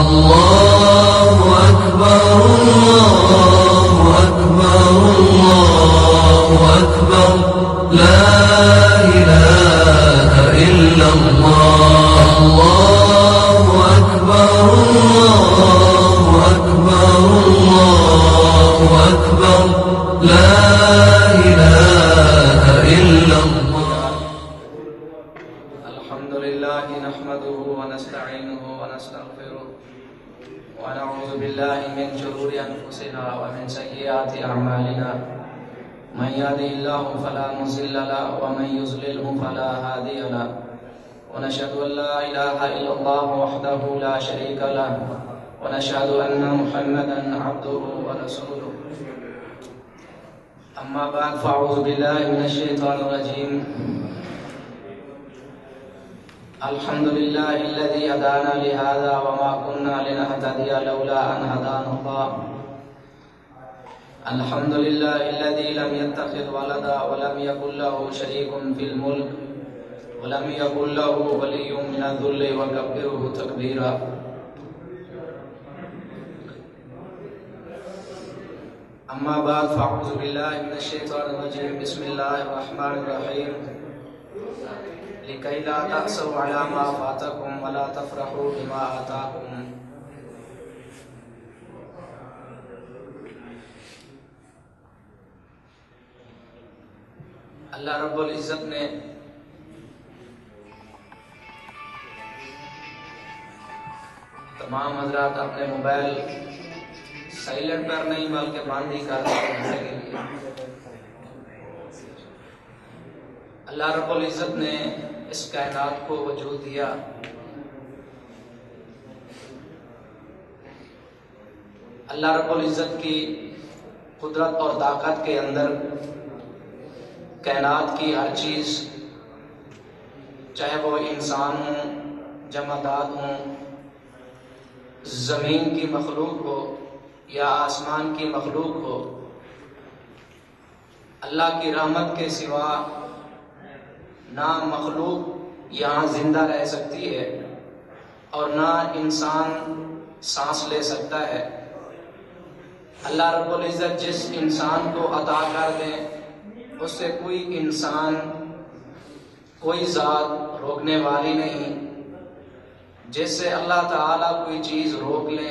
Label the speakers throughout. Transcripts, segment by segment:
Speaker 1: الله أكبر الله أكبر الله أكبر لا إله إلا الله الله أكبر الله أكبر الله أكبر لا إله إلا الله.
Speaker 2: الحمد لله نحمده ونستعينه ونستغفره ونعوذ بالله من شرور أنفسنا ومن سيئات أعمالنا من يهده الله فلا مضل له ومن يضلل فلا هادي له ونشهد أن لا إله إلا الله وحده لا شريك له ونشهد أن محمدا عبده ورسوله. أما بعد فأعوذ بالله من الشيطان الرجيم. الحمد لله الذي هدانا لهذا وما كنا لنهتدي لولا أن هدانا الله. الحمد لله الذي لم يتخذ ولدا ولم يكن له شريك في الملك ولم يكن له ولي من الذل وكبره تكبيرا. أما بعد فأعوذ بالله من الشيطان الرجيم. بسم الله الرحمن الرحيم. لكي لا تأسوا على ما فاتكم ولا تفرحوا بما آتاكم. اللہ رب العزت نے تمام حضرات اپنے موبائل سائلنٹ پر نہیں بلکہ بند ہی کر دیا. اللہ رب العزت نے اس کائنات کو وجود دیا. اللہ رب العزت کی قدرت اور طاقت کے اندر کائنات کی ہر چیز، چاہے وہ انسان ہوں، جمادات ہوں، زمین کی مخلوق ہو یا آسمان کی مخلوق ہو، اللہ کی رحمت کے سوا نہ مخلوق یہاں زندہ رہ سکتی ہے اور نہ انسان سانس لے سکتا ہے. اللہ رب العزت جس انسان کو عطا کر دے اس سے کوئی انسان، کوئی ذات روکنے والی نہیں. جس سے اللہ تعالیٰ کوئی چیز روک لے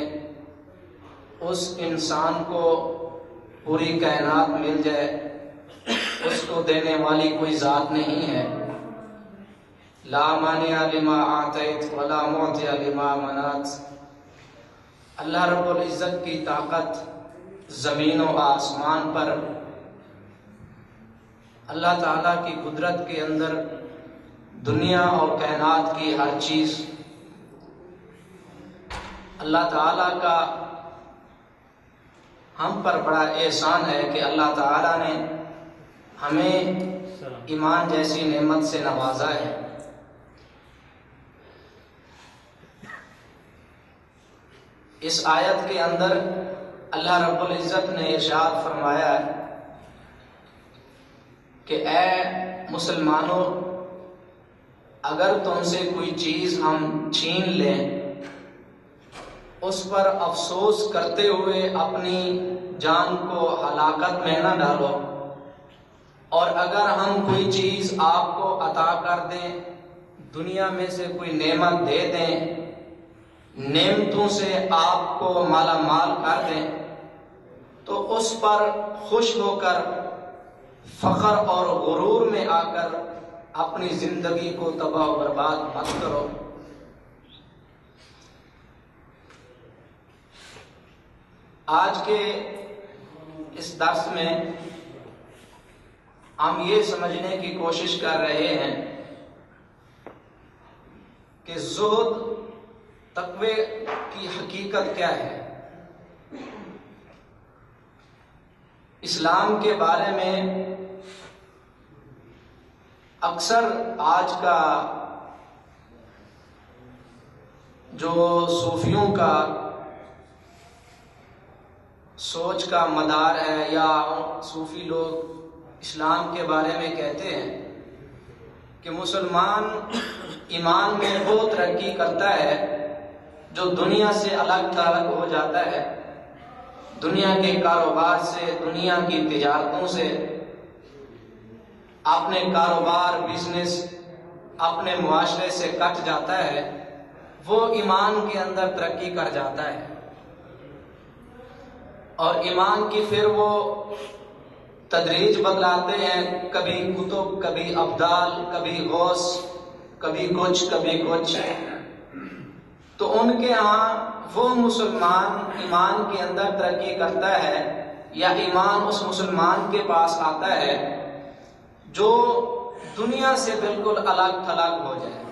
Speaker 2: اس انسان کو پوری کائنات مل جائے، اس کو دینے والی کوئی ذات نہیں ہے. لا مانع لما اعطیت ولا معطی لما منعت. اللہ رب العزت کی طاقت زمین و آسمان پر، اللہ تعالیٰ کی قدرت کے اندر دنیا اور کائنات کی ہر چیز. اللہ تعالیٰ کا ہم پر بڑا احسان ہے کہ اللہ تعالیٰ نے ہمیں ایمان جیسی نعمت سے نوازا ہے. اس آیت کے اندر اللہ رب العزت نے ارشاد فرمایا ہے کہ اے مسلمانوں، اگر تم سے کوئی چیز ہم چھین لیں اس پر افسوس کرتے ہوئے اپنی جان کو ہلاکت میں نہ ڈالو، اور اگر ہم کوئی چیز آپ کو عطا کر دیں، دنیا میں سے کوئی نعمت دے دیں، نعمتوں سے آپ کو مالا مال کر دیں، تو اس پر خوش ہو کر فخر اور غرور میں آ کر اپنی زندگی کو تباہ و برباد مت کرو. آج کے اس درس میں ہم یہ سمجھنے کی کوشش کر رہے ہیں کہ زہد، تقوی کی حقیقت کیا ہے. اسلام کے بارے میں اکثر آج کا جو صوفیوں کا سوچ کا مدار ہے، یا صوفی لوگ اسلام کے بارے میں کہتے ہیں کہ مسلمان ایمان میں وہ ترقی کرتا ہے جو دنیا سے الگ تھلگ ہو جاتا ہے، دنیا کے کاروبار سے، دنیا کی تجارتوں سے، اپنے کاروبار بزنس اپنے معاشرے سے کٹ جاتا ہے، وہ ایمان کے اندر ترقی کر جاتا ہے، اور ایمان کی پھر وہ تدریج بدلاتے ہیں، کبھی کتب، کبھی ابدال، کبھی غوث، کبھی کچھ کبھی کچھ. تو ان کے ہاں وہ مسلمان ایمان کے اندر ترقی کرتا ہے، یا ایمان اس مسلمان کے پاس آتا ہے جو دنیا سے بالکل الگ تھلگ ہو جائے.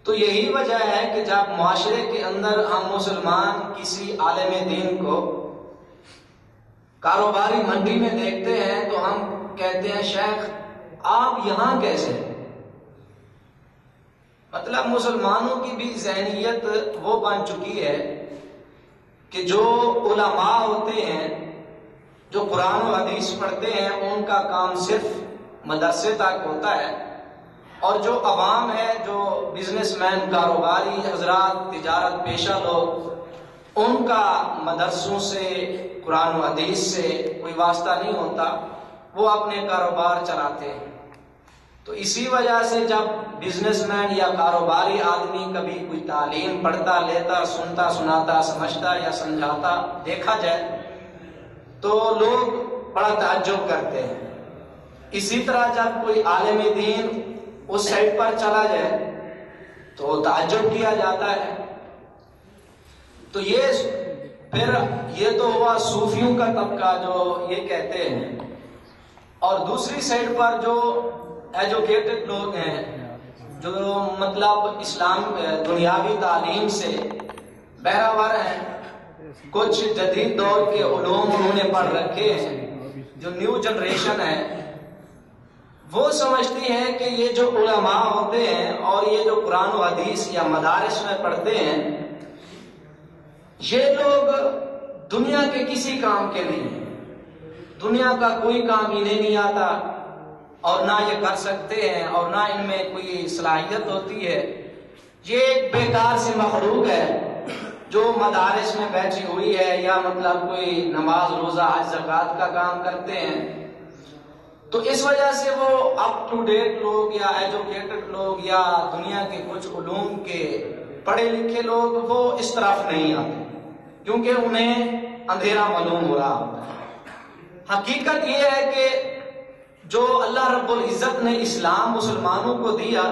Speaker 2: تو یہی وجہ ہے کہ جب معاشرے کے اندر ہم مسلمان کسی عالم دین کو کاروباری منڈی میں دیکھتے ہیں تو ہم کہتے ہیں شیخ آپ یہاں کیسے؟ مطلب مسلمانوں کی بھی ذہنیت وہ بن چکی ہے کہ جو علماء ہوتے ہیں، جو قرآن و حدیث پڑھتے ہیں، ان کا کام صرف مدرسے تک ہوتا ہے، اور جو عوام ہے، جو بزنس مین، کاروباری حضرات، تجارت پیشہ لوگ، ان کا مدرسوں سے، قرآن و حدیث سے کوئی واسطہ نہیں ہوتا، وہ اپنے کاروبار چلاتے ہیں. تو اسی وجہ سے جب بزنس مین یا کاروباری آدمی کبھی کوئی تعلیم پڑھتا، لیتا، سنتا، سناتا، سمجھتا یا سمجھاتا دیکھا جائے تو لوگ بڑا تعجب کرتے ہیں. اسی طرح جب کوئی عالم دین اس سائٹ پر چلا جائے تو تعجب کیا جاتا ہے. تو یہ تو ہوا صوفیوں کا طبقہ جو یہ کہتے ہیں، اور دوسری سائڈ پر جو ایجوکیٹڈ لوگ ہیں، جو مطلب اسلام دنیاوی تعلیم سے بہرہور ہیں، کچھ جدید دور کے علوم انہوں نے پڑھ رکھے ہیں، جو نیو جنریشن ہے، وہ سمجھتی ہے کہ یہ جو علماء ہوتے ہیں اور یہ جو قرآن و حدیث یا مدارس میں پڑھتے ہیں، یہ لوگ دنیا کے کسی کام کے نہیں ہیں، دنیا کا کوئی کام انہیں نہیں آتا، اور نہ یہ کر سکتے ہیں، اور نہ ان میں کوئی صلاحیت ہوتی ہے. یہ ایک بیکار سی مخلوق ہے جو مدارس میں بیٹھی ہوئی ہے، یا مطلب کوئی نماز، روزہ، حج، زکوٰۃ کا کام کرتے ہیں. تو اس وجہ سے وہ اپ ٹو ڈیٹ لوگ یا ایجوکیٹڈ لوگ یا دنیا کے کچھ علوم کے پڑھے لکھے لوگ وہ اس طرف نہیں آتے، کیونکہ انہیں اندھیرا معلوم ہو رہا ہوتا ہے. حقیقت یہ ہے کہ جو اللہ رب العزت نے اسلام مسلمانوں کو دیا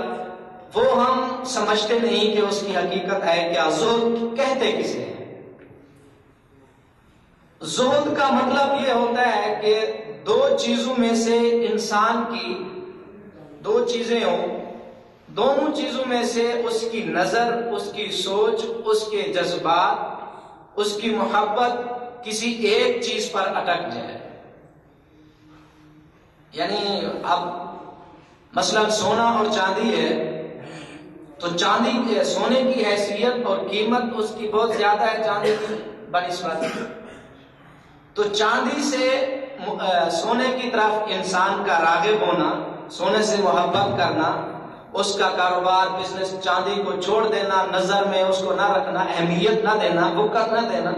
Speaker 2: وہ ہم سمجھتے نہیں کہ اس کی حقیقت ہے کیا. زہد کہتے کسے ہیں؟ زہد کا مطلب یہ ہوتا ہے کہ دو چیزوں میں سے انسان کی دو چیزیں ہوں، دونوں چیزوں میں سے اس کی نظر، اس کی سوچ، اس کے جذبات، اس کی محبت کسی ایک چیز پر اٹک جائے. یعنی اب مثلا سونا اور چاندی ہے، تو چاندی سونے کی حیثیت اور قیمت اس کی بہت زیادہ ہے چاندی کی بنسبت. تو چاندی سے سونے کی طرف انسان کا راغب ہونا، سونے سے محبت کرنا، اس کا کاروبار بزنس چاندی کو چھوڑ دینا، نظر میں اس کو نہ رکھنا، اہمیت نہ دینا، وقت نہ دینا،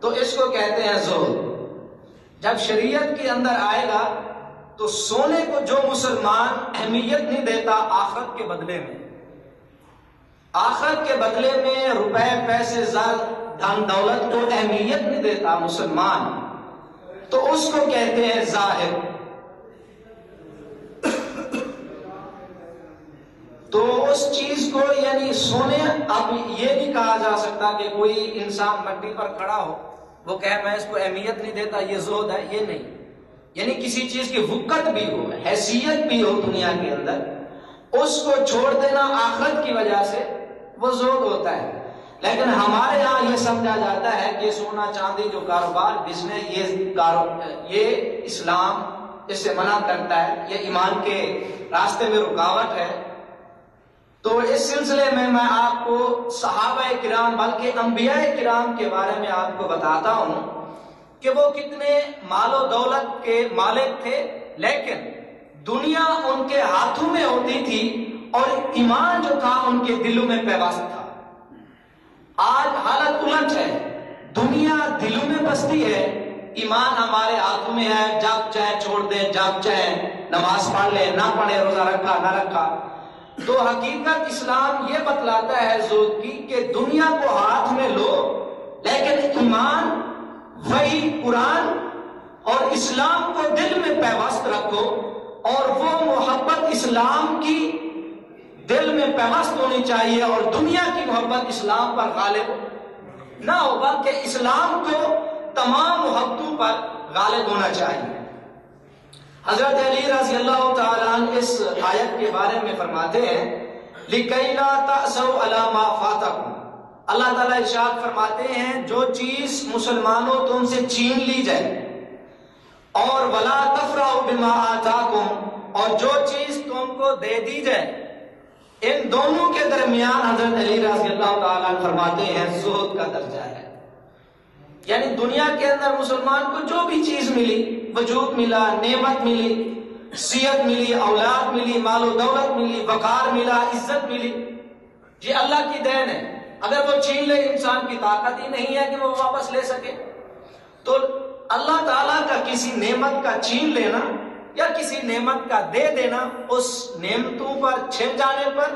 Speaker 2: تو اس کو کہتے ہیں زہد. جب شریعت کے اندر آئے گا تو سونے کو جو مسلمان اہمیت نہیں دیتا آخرت کے بدلے میں، آخرت کے بدلے میں روپے، پیسے، زر، دھن دولت کو اہمیت نہیں دیتا مسلمان، تو اس کو کہتے ہیں زاہد. تو اس چیز کو یعنی سونے، اب یہ نہیں کہا جا سکتا کہ کوئی انسان مٹی پر کھڑا ہو وہ کہے میں اس کو اہمیت نہیں دیتا یہ زہد ہے، یہ نہیں. یعنی کسی چیز کی وقت بھی ہو، حیثیت بھی ہو دنیا کے اندر، اس کو چھوڑ دینا آخرت کی وجہ سے وہ زہد ہوتا ہے. لیکن ہمارے ہاں یہ سمجھا جاتا ہے کہ سونا چاندی جو کاروبار بزنس یہ اسلام اس سے منع کرتا ہے، یہ ایمان کے راستے میں رکاوٹ ہے. تو اس سلسلے میں آپ کو صحابہ کرام بلکہ انبیاء کرام کے بارے میں آپ کو بتاتا ہوں کہ وہ کتنے مال و دولت کے مالک تھے، لیکن دنیا ان کے ہاتھوں میں ہوتی تھی اور ایمان جو تھا ان کے دلوں میں پیوست تھا۔ آج حالت الٹ ہے، دنیا دلوں میں بستی ہے، ایمان ہمارے ہاتھوں میں ہے، جب چاہے چھوڑ دیں، جب چاہے نماز پڑھ لیں، نہ پڑھے، روزہ رکھا نہ رکھا۔ تو حقیقت اسلام یہ بتلاتا ہے زہد کی کہ دنیا کو ہاتھ میں لو، لیکن ایمان، وحی، قرآن اور اسلام کو دل میں پیوست رکھو، اور وہ محبت اسلام کی دل میں پیوست ہونی چاہیے، اور دنیا کی محبت اسلام پر غالب نہ ہو، بلکہ اسلام کو تمام محبتوں پر غالب ہونا چاہیے۔ حضرت علی رضی اللہ تعالیٰ عنہ اس آیت کے بارے میں فرماتے ہیں لِكَيْ لَا تَأْسَوْا عَلَى مَا فَاتَكُمْ۔ اللہ تعالیٰ ارشاد فرماتے ہیں جو چیز مسلمانوں تم سے چھین لی جائے، اور وَلَا تَفْرَحُوا بِمَا آتَاكُمْ، اور جو چیز تم کو دے دی جائے، ان دونوں کے درمیان حضرت علی رضی اللہ تعالیٰ عنہ فرماتے ہیں زہد کا درجہ ہے۔ یعنی دنیا کے اندر مسلمان کو جو بھی چیز ملی، وجود ملا، نعمت ملی، صحت ملی، اولاد ملی، مال و دولت ملی، وقار ملا، عزت ملی، یہ اللہ کی دین ہے۔ اگر وہ چھین لے، انسان کی طاقت ہی نہیں ہے کہ وہ واپس لے سکے۔ تو اللہ تعالیٰ کا کسی نعمت کا چھین لینا یا کسی نعمت کا دے دینا، اس نعمتوں پر چھن جانے پر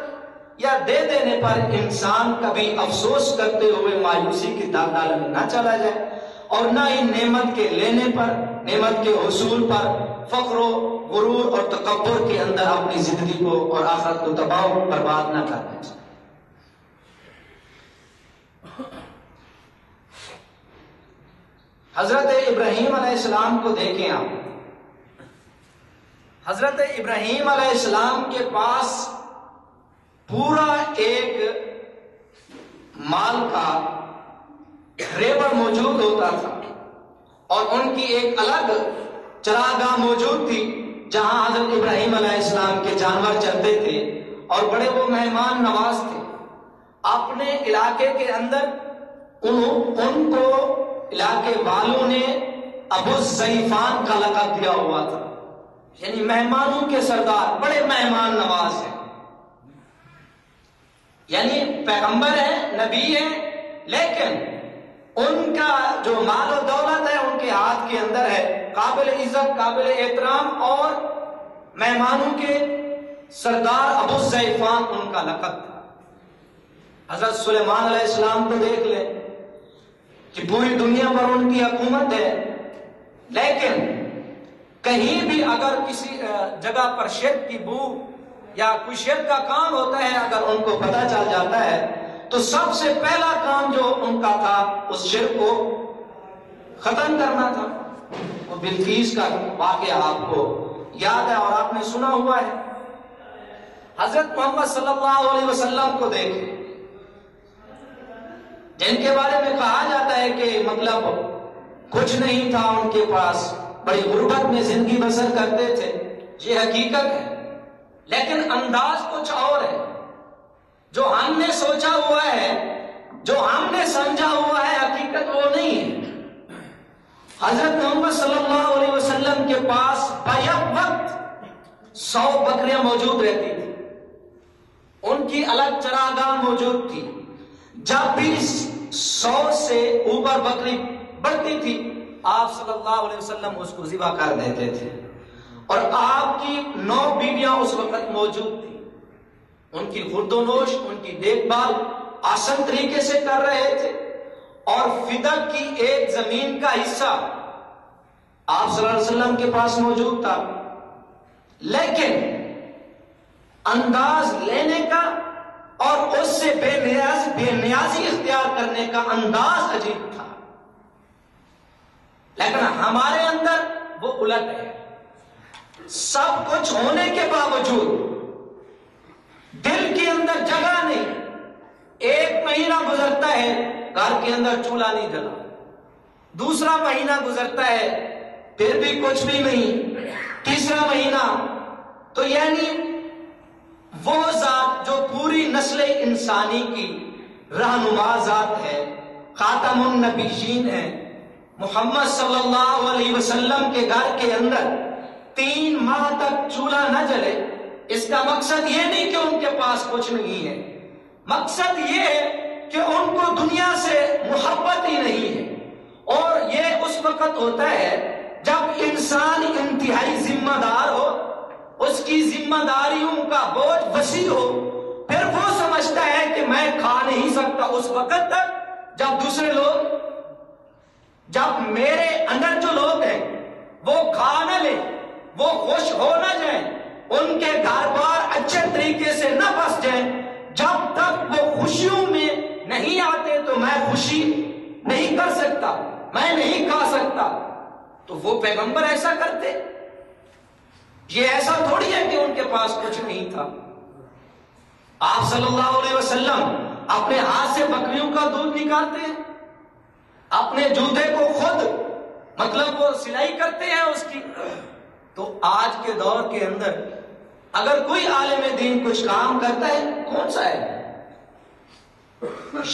Speaker 2: یا دے دینے پر انسان کبھی افسوس کرتے ہوئے مایوسی کی دلدل میں نہ چلا جائے، اور نہ ہی نعمت کے لینے پر، نعمت کے حصول پر فخر و غرور اور تکبر کے اندر اپنی زندگی کو اور آخرت کو تباہ و برباد نہ کرنا چاہیے۔ حضرت ابراہیم علیہ السلام کو دیکھیں آپ۔ حضرت ابراہیم علیہ السلام کے پاس پورا ایک مال کا ریبر موجود ہوتا تھا، اور ان کی ایک الگ چراگاہ موجود تھی جہاں حضرت ابراہیم علیہ السلام کے جانور چرتے تھے، اور بڑے وہ مہمان نواز تھے۔ اپنے علاقے کے اندر ان کو علاقے والوں نے ابو الضیفان کا لقب دیا ہوا تھا، یعنی مہمانوں کے سردار، بڑے مہمان نواز ہیں، یعنی پیغمبر ہیں، نبی ہیں، لیکن ان کا جو مال و دولت ہے ان کے ہاتھ کے اندر ہے، قابل عزت، قابل احترام، اور مہمانوں کے سردار ابو الضیفان ان کا لقب تھا۔ حضرت سلیمان علیہ السلام کو دیکھ لیں کہ پوری دنیا پر ان کی حکومت ہے، لیکن کہیں بھی اگر کسی جگہ پر شرک کی بو یا کوئی شرک کا کام ہوتا ہے، اگر ان کو پتہ چل جاتا ہے تو سب سے پہلا کام جو ان کا تھا اس شرک کو ختم کرنا تھا۔ وہ بلقیس کا واقعہ آپ کو یاد ہے اور آپ نے سنا ہوا ہے۔ حضرت محمد صلی اللہ علیہ وسلم کو دیکھیں، جن کے بارے میں کہا جاتا ہے کہ مطلب کچھ نہیں تھا ان کے پاس، بڑی غربت میں زندگی بسر کرتے تھے، یہ حقیقت ہے، لیکن انداز کچھ اور ہے۔ جو ہم نے سوچا ہوا ہے، جو ہم نے سمجھا ہوا ہے، حقیقت وہ نہیں ہے۔ حضرت محمد صلی اللہ علیہ وسلم کے پاس بیک وقت 100 بکریاں موجود رہتی تھی، ان کی الگ چراگاہ موجود تھی۔ جب بھی 100 سے اوپر بکری بڑھتی تھی، آپ صلی اللہ علیہ وسلم اس کو ذبح کر دیتے تھے، اور آپ کی 9 بیویاں اس وقت موجود تھی۔ ان کی خورد و نوش، ان کی دیکھ بھال آسان طریقے سے کر رہے تھے، اور فدق کی ایک زمین کا حصہ آپ صلی اللہ علیہ وسلم کے پاس موجود تھا، لیکن انداز لینے کا اور اس سے بے نیازی اختیار کرنے کا انداز عجیب تھا۔ لیکن ہمارے اندر وہ الٹ ہے، سب کچھ ہونے کے باوجود دل کے اندر جگہ نہیں۔ 1 مہینہ گزرتا ہے، گھر کے اندر چولہا نہیں جلا، دوسرا مہینہ گزرتا ہے، پھر بھی کچھ بھی نہیں، تیسرا مہینہ، تو یعنی وہ ذات جو پوری نسل انسانی کی رہنما ذات ہے، خاتم النبیین ہے، محمد صلی اللہ علیہ وسلم کے گھر کے اندر 3 ماہ تک چولہا نہ جلے، اس کا مقصد یہ نہیں کہ ان کے پاس کچھ نہیں ہے، مقصد یہ ہے کہ ان کو دنیا سے محبت ہی نہیں ہے. اور یہ اس وقت ہوتا ہے جب انسان انتہائی ذمہ دار ہو، اس کی ذمہ داریوں کا بوجھ وسیع ہو، پھر وہ سمجھتا ہے کہ میں کھا نہیں سکتا اس وقت تک جب دوسرے لوگ، جب میرے اندر جو لوگ ہیں وہ کھا نہ لیں، وہ خوش ہو نہ جائیں، ان کے گھر بار اچھے طریقے سے نہ پھنس جائیں، جب تک وہ خوشیوں میں نہیں آتے تو میں خوشی نہیں کر سکتا، میں نہیں کھا سکتا. تو وہ پیغمبر ایسا کرتے؟ یہ ایسا تھوڑی ہے کہ ان کے پاس کچھ نہیں تھا. آپ صلی اللہ علیہ وسلم اپنے ہاتھ سے بکریوں کا دودھ نکالتے ہیں، اپنے جوتے کو خود مطلب وہ سلائی کرتے ہیں اس کی. تو آج کے دور کے اندر اگر کوئی عالم دین کچھ کام کرتا ہے کون سا ہے؟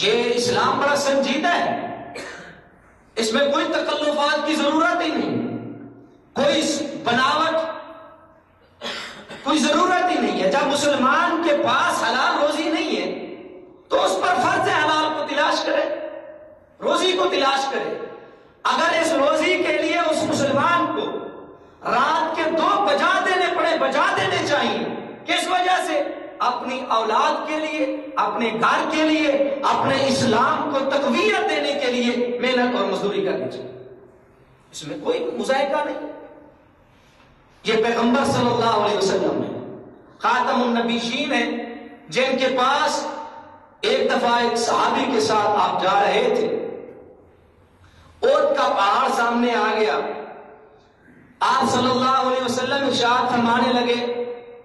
Speaker 2: یہ اسلام بڑا سنجیدہ ہے، اس میں کوئی تکلفات کی ضرورت ہی نہیں، کوئی بناوٹ کوئی ضرورت ہی نہیں ہے. جب مسلمان کے پاس حلال روزی نہیں ہے تو اس پر فرض حلال کو تلاش کرے، روزی کو تلاش کرے. اگر اس روزی کے لیے اس مسلمان کو رات کے 2 بجا دینے پڑے، بجا دینے چاہیے. کس وجہ سے؟ اپنی اولاد کے لیے، اپنے گھر کے لیے، اپنے اسلام کو تقویت دینے کے لیے محنت اور مزدوری کرنی چاہیے. اس میں کوئی مذائقہ نہیں. یہ پیغمبر صلی اللہ علیہ وسلم ہے، خاتم النبیین ہیں، جن کے پاس ایک دفعہ ایک صحابی کے ساتھ آپ جا رہے تھے، اونٹ کا پہاڑ سامنے آ گیا. آپ صلی اللہ علیہ وسلم ارشاد فرمانے لگے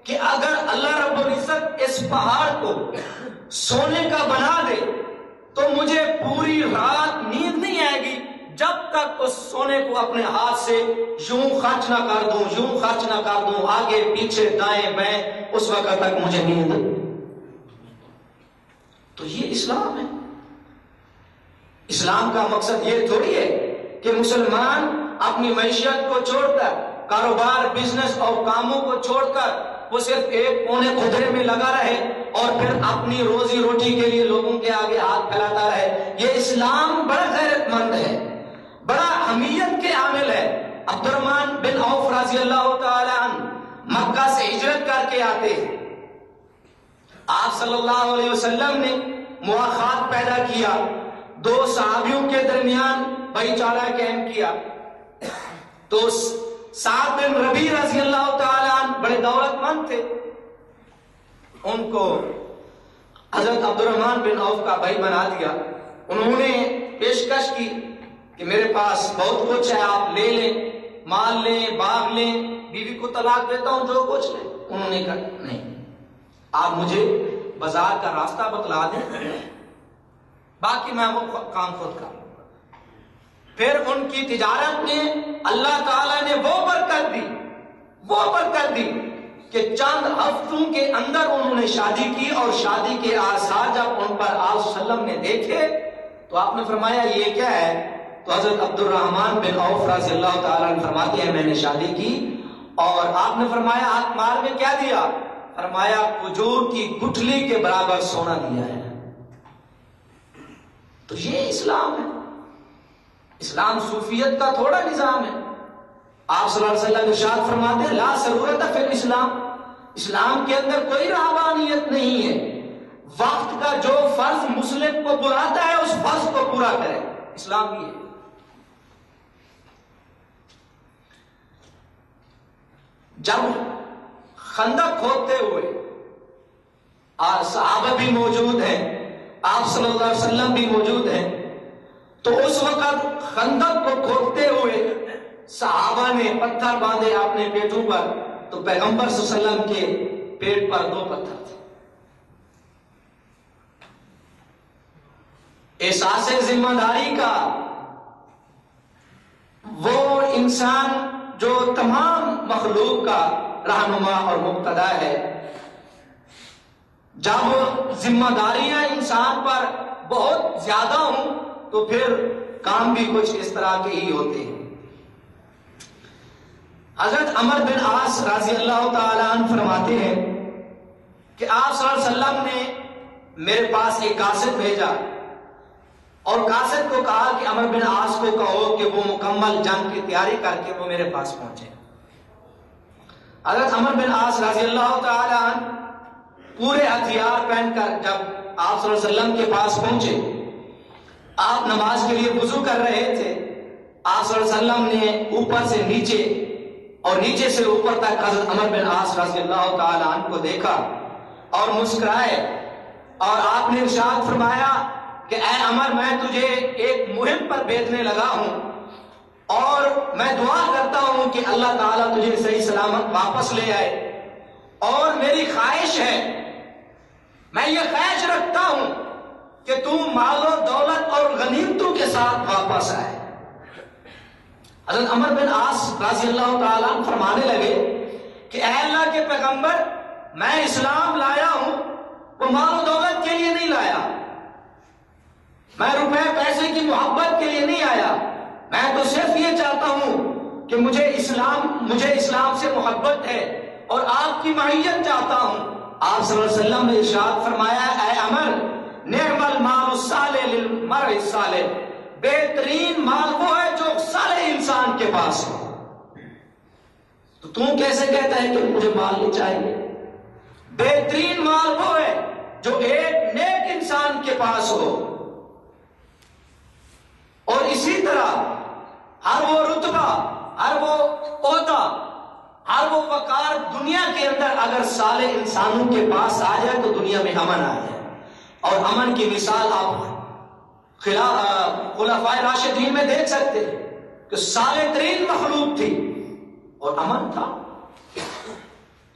Speaker 2: کہ اگر اللہ رب العزت اس پہاڑ کو سونے کا بنا دے تو مجھے پوری رات نیند نہیں آئے گی جب تک اس سونے کو اپنے ہاتھ سے یوں خرچ نہ کر دوں، یوں خرچ نہ کر دوں، آگے پیچھے دائیں بائیں، اس وقت تک مجھے نیند. تو یہ اسلام ہے. اسلام کا مقصد یہ تھوڑی ہے کہ مسلمان اپنی معیشت کو چھوڑ کر، کاروبار، بزنس اور کاموں کو چھوڑ کر وہ صرف ایک کونے خدرے میں لگا رہے اور پھر اپنی روزی روٹی کے لیے لوگوں کے آگے ہاتھ پھیلاتا رہے. یہ اسلام بڑا غیرت مند ہے، بڑا حمیت کے عامل ہے. عبد الرحمن بن عوف رضی اللہ تعالی عنہ مکہ سے ہجرت کر کے آتے ہیں. آپ صلی اللہ علیہ وسلم نے مواخات پیدا کیا، 2 صحابیوں کے درمیان بھائی چارہ قائم کیا. تو سعد بن ربیع رضی اللہ تعالی عنہ بڑے دولت مند تھے، ان کو حضرت عبد الرحمن بن عوف کا بھائی بنا دیا. انہوں نے پیشکش کی کہ میرے پاس بہت کچھ ہے، آپ لے لیں، مال لیں، باغ لیں، بیوی کو طلاق دیتا ہوں، جو کچھ لیں. انہوں نے کہا نہیں، آپ مجھے بازار کا راستہ بتلا دیں، باقی میں وہ کام خود کروں. پھر ان کی تجارت میں اللہ تعالیٰ نے وہ برکت دی کہ چند ہفتوں کے اندر انہوں نے شادی کی، اور شادی کے آثار جب ان پر آپ صلی اللہ علیہ وسلم نے دیکھے تو آپ نے فرمایا یہ کیا ہے؟ تو حضرت عبد الرحمن بن عوف رضی اللہ تعالیٰ عنہ فرماتے ہیں میں نے شادی کی، اور آپ نے فرمایا ہاتھ مال میں کیا دیا؟ فرمایا کھجور کی گٹھلی کے برابر سونا دیا ہے. تو یہ اسلام ہے. اسلام صوفیت کا تھوڑا نظام ہے. آپ صلی اللہ علیہ وسلم ارشاد فرماتے ہیں لا ضرورت فی الاسلام، اسلام کے اندر کوئی رہبانیت نہیں ہے. وقت کا جو فرض مسلم کو بلاتا ہے اس فرض کو پورا کرے. اسلام یہ ہے. جب خندق کھودتے ہوئے اور صحابہ بھی موجود ہیں، آپ صلی اللہ علیہ وسلم بھی موجود ہیں، تو اس وقت خندق کو کھودتے ہوئے صحابہ نے پتھر باندھے اپنے پیٹوں پر، تو پیغمبر صلی اللہ علیہ وسلم کے پیٹ پر 2 پتھر تھے. احساس ذمہ داری کا وہ انسان جو تمام مخلوق کا رہنما اور مقتدا ہے، جب ذمہ داریاں انسان پر بہت زیادہ ہوں تو پھر کام بھی کچھ اس طرح کے ہی ہوتے ہیں. حضرت عمر بن عاص رضی اللہ تعالی عنہ فرماتے ہیں کہ آپ صلی اللہ علیہ وسلم نے میرے پاس ایک قاصد بھیجا اور قاصد کو کہا کہ عمرو بن عاص کو کہو کہ وہ مکمل جنگ کی تیاری کر کے وہ میرے پاس پہنچے۔ حضرت عمرو بن عاص رضی اللہ تعالی عنہ پورے ہتھیار پہن کر جب آپ صلی اللہ علیہ وسلم کے پاس پہنچے، آپ نماز کے لیے وضو کر رہے تھے، آپ صلی اللہ علیہ وسلم نے اوپر سے نیچے اور نیچے سے اوپر تک حضرت عمرو بن عاص رضی اللہ تعالی عنہ کو دیکھا اور مسکرائے، اور آپ نے ارشاد فرمایا کہ اے عمر، میں تجھے ایک مہم پر بھیجنے لگا ہوں اور میں دعا کرتا ہوں کہ اللہ تعالیٰ تجھے صحیح سلامت واپس لے آئے، اور میری خواہش ہے، میں یہ خواہش رکھتا ہوں کہ تو مال و دولت اور غنیمتوں کے ساتھ واپس آئے۔ حضرت عمرو بن عاص رضی اللہ تعالیٰ عنہ فرمانے لگے کہ اے اللہ کے پیغمبر، میں اسلام لایا ہوں، وہ مال و دولت کے لیے نہیں لایا، میں روپے پیسے کی محبت کے لیے نہیں آیا، میں تو صرف یہ چاہتا ہوں کہ مجھے اسلام سے محبت ہے اور آپ کی معیت چاہتا ہوں۔ آپ صلی اللہ علیہ وسلم نے ارشاد فرمایا اے عمر، نعم المال الصالح للمرء الصالح، بہترین مال وہ ہے جو صالح انسان کے پاس ہو۔ تو کیسے کہتا ہے کہ مجھے مال نہیں چاہیے؟ بہترین مال وہ ہے جو ایک نیک انسان کے پاس ہو، اور اسی طرح ہر وہ رتبہ، ہر وہ عہدہ، ہر وہ وقار دنیا کے اندر اگر صالح انسانوں کے پاس آ جائے تو دنیا میں امن آ جائے، اور امن کی مثال آپ خلفائے راشدین میں دیکھ سکتے ہیں کہ صالح ترین مخلوق تھی اور امن تھا۔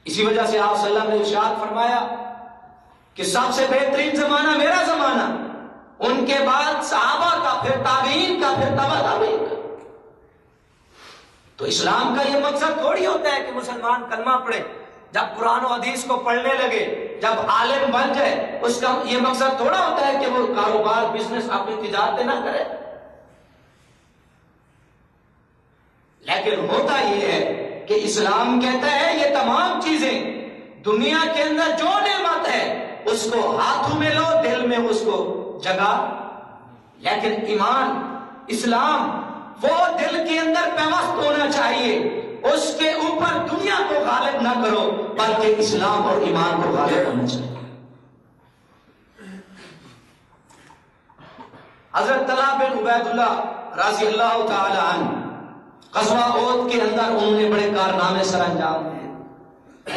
Speaker 2: اسی وجہ سے آپ صلی اللہ علیہ وسلم نے ارشاد فرمایا کہ سب سے بہترین زمانہ میرا زمانہ، ان کے بعد صحابہ کا، پھر تابعین کا، پھر تبع تابعین کا۔ تو اسلام کا یہ مقصد تھوڑی ہوتا ہے کہ مسلمان کلمہ پڑھے، جب قرآن و حدیث کو پڑھنے لگے، جب عالم بن جائے، اس کا یہ مقصد تھوڑا ہوتا ہے کہ وہ کاروبار، بزنس، اپنی تجارتیں نہ کرے۔ لیکن ہوتا یہ ہے کہ اسلام کہتا ہے یہ تمام چیزیں دنیا کے اندر جو نعمت ہے اس کو ہاتھوں میں لو، دل میں اس کو جگہ، لیکن ایمان، اسلام وہ دل کے اندر پیوست ہونا چاہیے، اس کے اوپر دنیا کو غالب نہ کرو بلکہ اسلام اور ایمان کو غالب ہونا چاہیے۔ حضرت طلحہ بن عبید اللہ رضی اللہ تعالی عنہ غزوہ احد کے اندر انہوں نے بڑے کارنامے سر انجام دیے،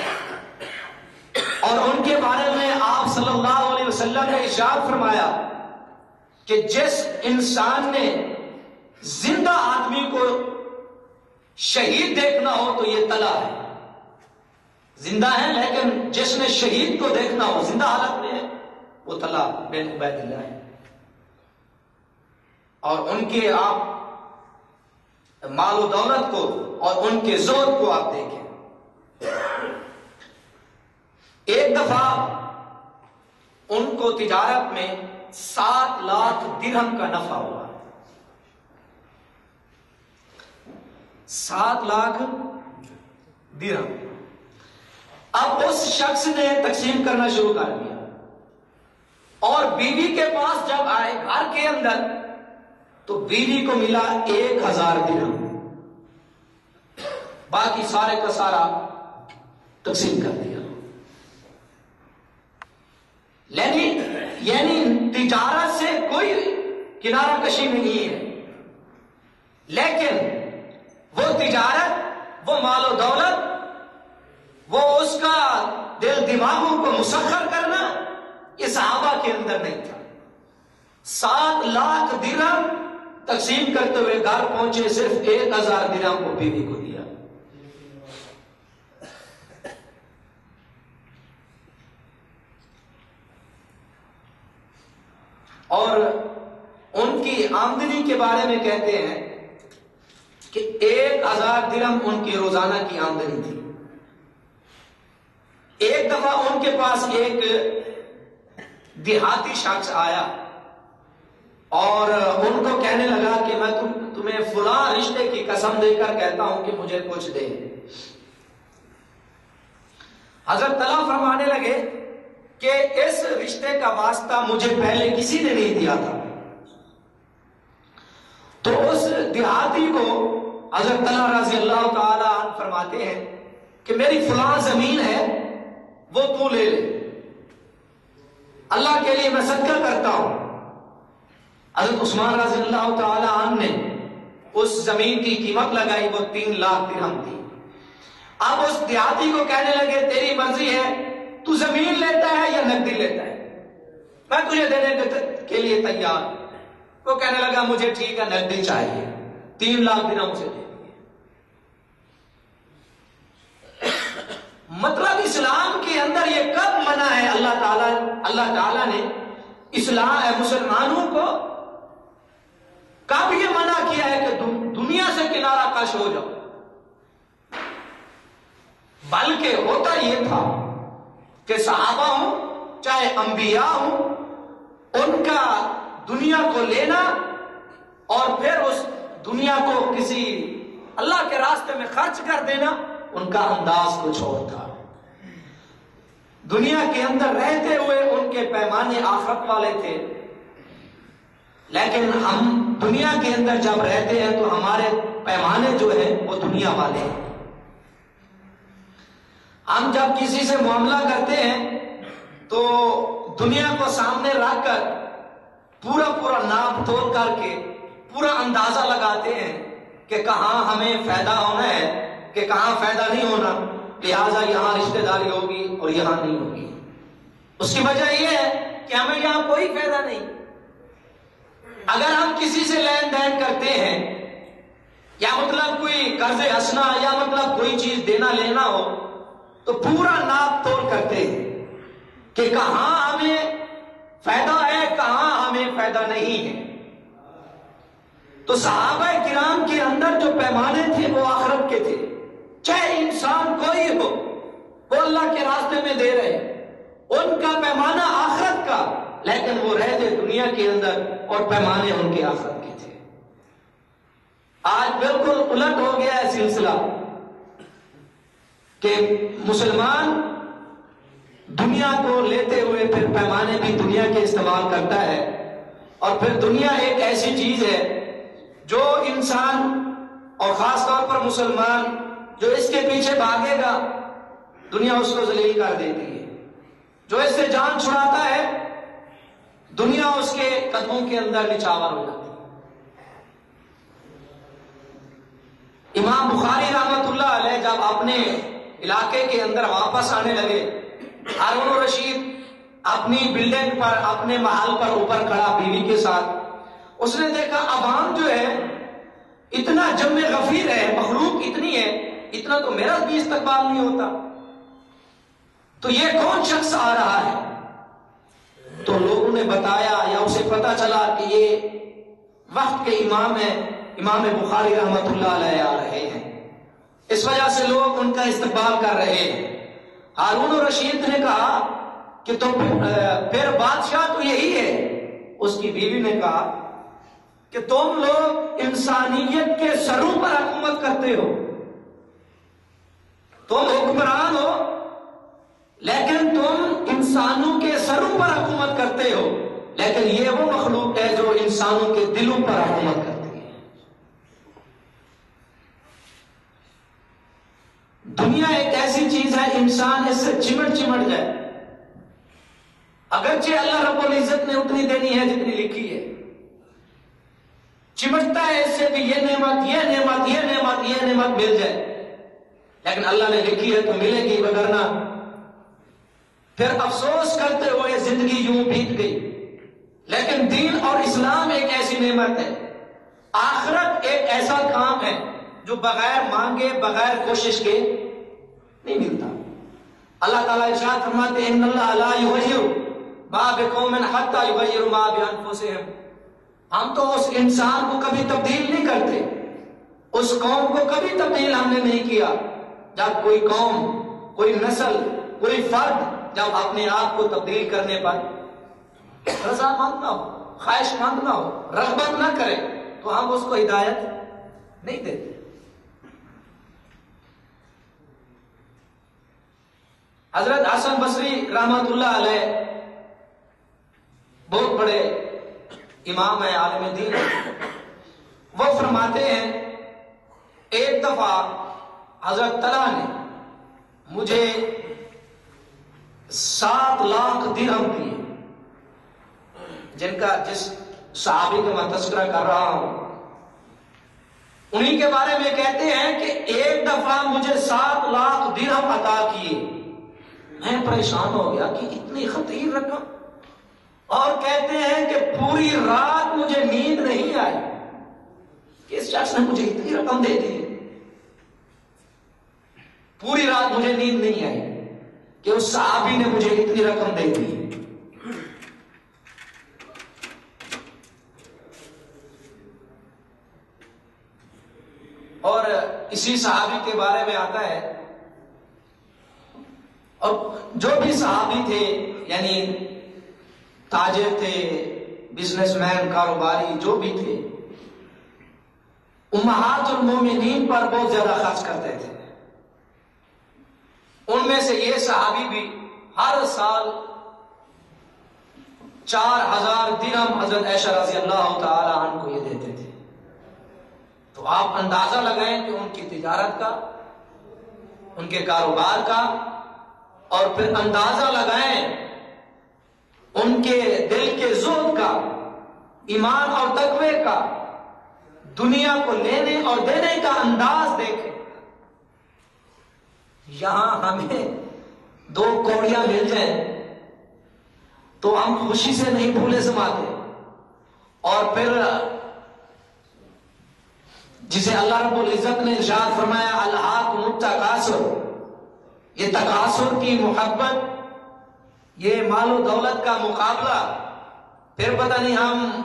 Speaker 2: اور ان کے بارے میں آپ صلی اللہ علیہ وسلم نے ارشاد فرمایا کہ جس انسان نے زندہ آدمی کو شہید دیکھنا ہو تو یہ طلحہ ہے، زندہ ہے لیکن جس نے شہید کو دیکھنا ہو زندہ حالت میں ہے وہ طلحہ بن عبید اللہ ہے۔ اور ان کے آپ مال و دولت کو اور ان کے زہد کو آپ دیکھیں، ایک دفعہ ان کو تجارت میں 7 لاکھ درہم کا نفع ہوا، 7 لاکھ درہم۔ اب اس شخص نے تقسیم کرنا شروع کر دیا، اور بیوی کے پاس جب آئے گھر کے اندر تو بیوی کو ملا 1000 درہم، باقی سارے کا سارا تقسیم کر دیا۔ یعنی تجارت سے کوئی کنارہ کشی نہیں ہے، لیکن وہ تجارت، وہ مال و دولت، وہ اس کا دل دماغوں کو مسخر کرنا یہ صحابہ کے اندر نہیں تھا۔ 7 لاکھ درہم تقسیم کرتے ہوئے گھر پہنچے، صرف 1000 درہم کو بیوی کو دیا۔ اور ان کی آمدنی کے بارے میں کہتے ہیں کہ 1000 درہم ان کی روزانہ کی آمدنی تھی۔ ایک دفعہ ان کے پاس ایک دیہاتی شخص آیا اور ان کو کہنے لگا کہ میں تمہیں فلاں رشتے کی قسم دے کر کہتا ہوں کہ مجھے کچھ دے۔ حضرت طلحہ فرمانے لگے کہ اس رشتے کا واسطہ مجھے پہلے کسی نے نہیں دیا تھا. تو اس دیہاتی کو حضرت طلحہ رضی اللہ تعالی عنہ فرماتے ہیں کہ میری فلاں زمین ہے وہ تو لے لے، اللہ کے لیے میں صدقہ کرتا ہوں. حضرت عثمان رضی اللہ تعالی عنہ نے اس زمین کی قیمت لگائی، وہ 3 لاکھ درہم تھی. اب اس دیہاتی کو کہنے لگے تیری مرضی ہے، تو زمین لیتا ہے یا نقدی لیتا ہے، میں تجھے دینے کے لیے تیار. وہ کہنے لگا مجھے ٹھیک ہے نقدی چاہیے، 3 لاکھ درہم اسے دے دیے. مطلب اسلام کے اندر یہ کب منع ہے؟ اللہ تعالیٰ نے مسلمانوں کو کب یہ منع کیا ہے کہ دنیا سے کنارہ کش ہو جاؤ؟ بلکہ ہوتا یہ تھا کہ صحابہ ہوں چاہے انبیاء ہوں، ان کا دنیا کو لینا اور پھر اس دنیا کو کسی اللہ کے راستے میں خرچ کر دینا، ان کا انداز کچھ اور تھا. دنیا کے اندر رہتے ہوئے ان کے پیمانے آخرت والے تھے، لیکن ہم دنیا کے اندر جب رہتے ہیں تو ہمارے پیمانے جو ہیں وہ دنیا والے ہیں. ہم جب کسی سے معاملہ کرتے ہیں تو دنیا کو سامنے رکھ کر پورا ناپ تول کر کے پورا اندازہ لگاتے ہیں کہ کہاں ہمیں فائدہ ہونا ہے کہ کہاں فائدہ نہیں ہونا، لہٰذا یہاں رشتہ داری ہوگی اور یہاں نہیں ہوگی. اس کی وجہ یہ ہے کہ ہمیں یہاں کوئی فائدہ نہیں. اگر ہم کسی سے لین دین کرتے ہیں یا مطلب کوئی قرض حسنا یا مطلب کوئی چیز دینا لینا ہو تو پورا ناپ تول کرتے ہیں کہ کہاں ہمیں فائدہ ہے کہاں ہمیں فائدہ نہیں ہے. تو صحابہ کرام کے اندر جو پیمانے تھے وہ آخرت کے تھے. چاہے انسان کوئی ہو، وہ اللہ کے راستے میں دے رہے، ان کا پیمانہ آخرت کا، لیکن وہ رہتے دنیا کے اندر اور پیمانے ان کے آخرت کے تھے. آج بالکل الٹ ہو گیا ہے سلسلہ کہ مسلمان دنیا کو لیتے ہوئے پھر پیمانے بھی دنیا کے استعمال کرتا ہے. اور پھر دنیا ایک ایسی چیز ہے جو انسان اور خاص طور پر مسلمان جو اس کے پیچھے بھاگے گا دنیا اس کو ذلیل کر دیتی ہے. جو اس سے جان چھڑاتا ہے دنیا اس کے قدموں کے اندر نچھاور ہو جاتی ہے. امام بخاری رحمت اللہ علیہ جب اپنے علاقے کے اندر واپس آنے لگے، ہارون الرشید اپنی بلڈنگ پر اپنے محل پر اوپر کھڑا بیوی کے ساتھ، اس نے دیکھا عوام جو ہے اتنا جمع غفیر ہے، مخلوق اتنی ہے، اتنا تو میرا بھی استقبال نہیں ہوتا، تو یہ کون شخص آ رہا ہے؟ تو لوگوں نے بتایا یا اسے پتا چلا کہ یہ وقت کے امام ہیں، امام بخاری رحمت اللہ علیہ آ رہے ہیں، اس وجہ سے لوگ ان کا استقبال کر رہے ہیں. ہارون الرشید نے کہا کہ تو پھر بادشاہ تو یہی ہے. اس کی بیوی نے کہا کہ تم لوگ انسانیت کے سروں پر حکومت کرتے ہو، تم حکمران ہو لیکن تم انسانوں کے سروں پر حکومت کرتے ہو، لیکن یہ وہ مخلوق ہے جو انسانوں کے دلوں پر حکومت کرتی ہے. دنیا ایک ایسی چیز ہے انسان اس سے چمٹ جائے، اگرچہ اللہ رب العزت نے اتنی دینی ہے جتنی لکھی ہے، چمٹتا ہے اس سے بھی یہ نعمت یہ نعمت یہ نعمت یہ نعمت مل جائے، لیکن اللہ نے لکھی ہے تو ملے گی، وگرنہ پھر افسوس کرتے ہوئے زندگی یوں بیت گئی. لیکن دین اور اسلام ایک ایسی نعمت ہے، آخرت ایک ایسا کام ہے جو بغیر مانگے بغیر کوشش کے نہیں ملتا. اللہ تعالیٰ ارشاد فرماتے ہیں ان اللہ لا یغیر ما بقوم حتی یغیروا ما بانفسہم. ہم تو اس انسان کو کبھی تبدیل نہیں کرتے، اس قوم کو کبھی تبدیل ہم نے نہیں کیا جب کوئی قوم، کوئی نسل، کوئی فرد جب اپنے آپ کو تبدیل کرنے پر رضا مند نہ ہو، خواہش مند نہ ہو، رغبت نہ کرے تو ہم اس کو ہدایت نہیں دیتے. حضرت حسن بصری رحمت اللہ علیہ بہت بڑے امام ہیں، عالم دین ہیں، وہ فرماتے ہیں ایک دفعہ حضرت طلحہ نے مجھے 7 لاکھ درہم دیے، جس صحابی کا میں تذکرہ کر رہا ہوں انہی کے بارے میں کہتے ہیں کہ ایک دفعہ مجھے 7 لاکھ درہم عطا کیے۔ میں پریشان ہو گیا کہ اتنی خطیر رقم، اور کہتے ہیں کہ پوری رات مجھے نیند نہیں آئی کہ اس شخص نے مجھے اتنی رقم دے دی۔ پوری رات مجھے نیند نہیں آئی کہ اس صحابی نے مجھے اتنی رقم دے دی۔ اور اسی صحابی کے بارے میں آتا ہے، اور جو بھی صحابی تھے یعنی تاجر تھے، بزنس مین، کاروباری جو بھی تھے، امہات المومنین پر بہت زیادہ خرچ کرتے تھے۔ ان میں سے یہ صحابی بھی ہر سال 4000 درہم حضرت عائشہ رضی اللہ تعالی عنہ کو یہ دیتے تھے۔ تو آپ اندازہ لگائیں کہ ان کی تجارت کا، ان کے کاروبار کا، اور پھر اندازہ لگائیں ان کے دل کے زہد کا، ایمان اور تقوی کا، دنیا کو لینے اور دینے کا انداز دیکھیں۔ یہاں ہمیں 2 کوڑیاں مل جائیں تو ہم خوشی سے نہیں بھولے سماتے، اور پھر جسے اللہ رب العزت نے ارشاد فرمایا الہاکم التکاثر، یہ تکاثر کی محبت، یہ مال و دولت کا مقابلہ، پھر پتہ نہیں ہم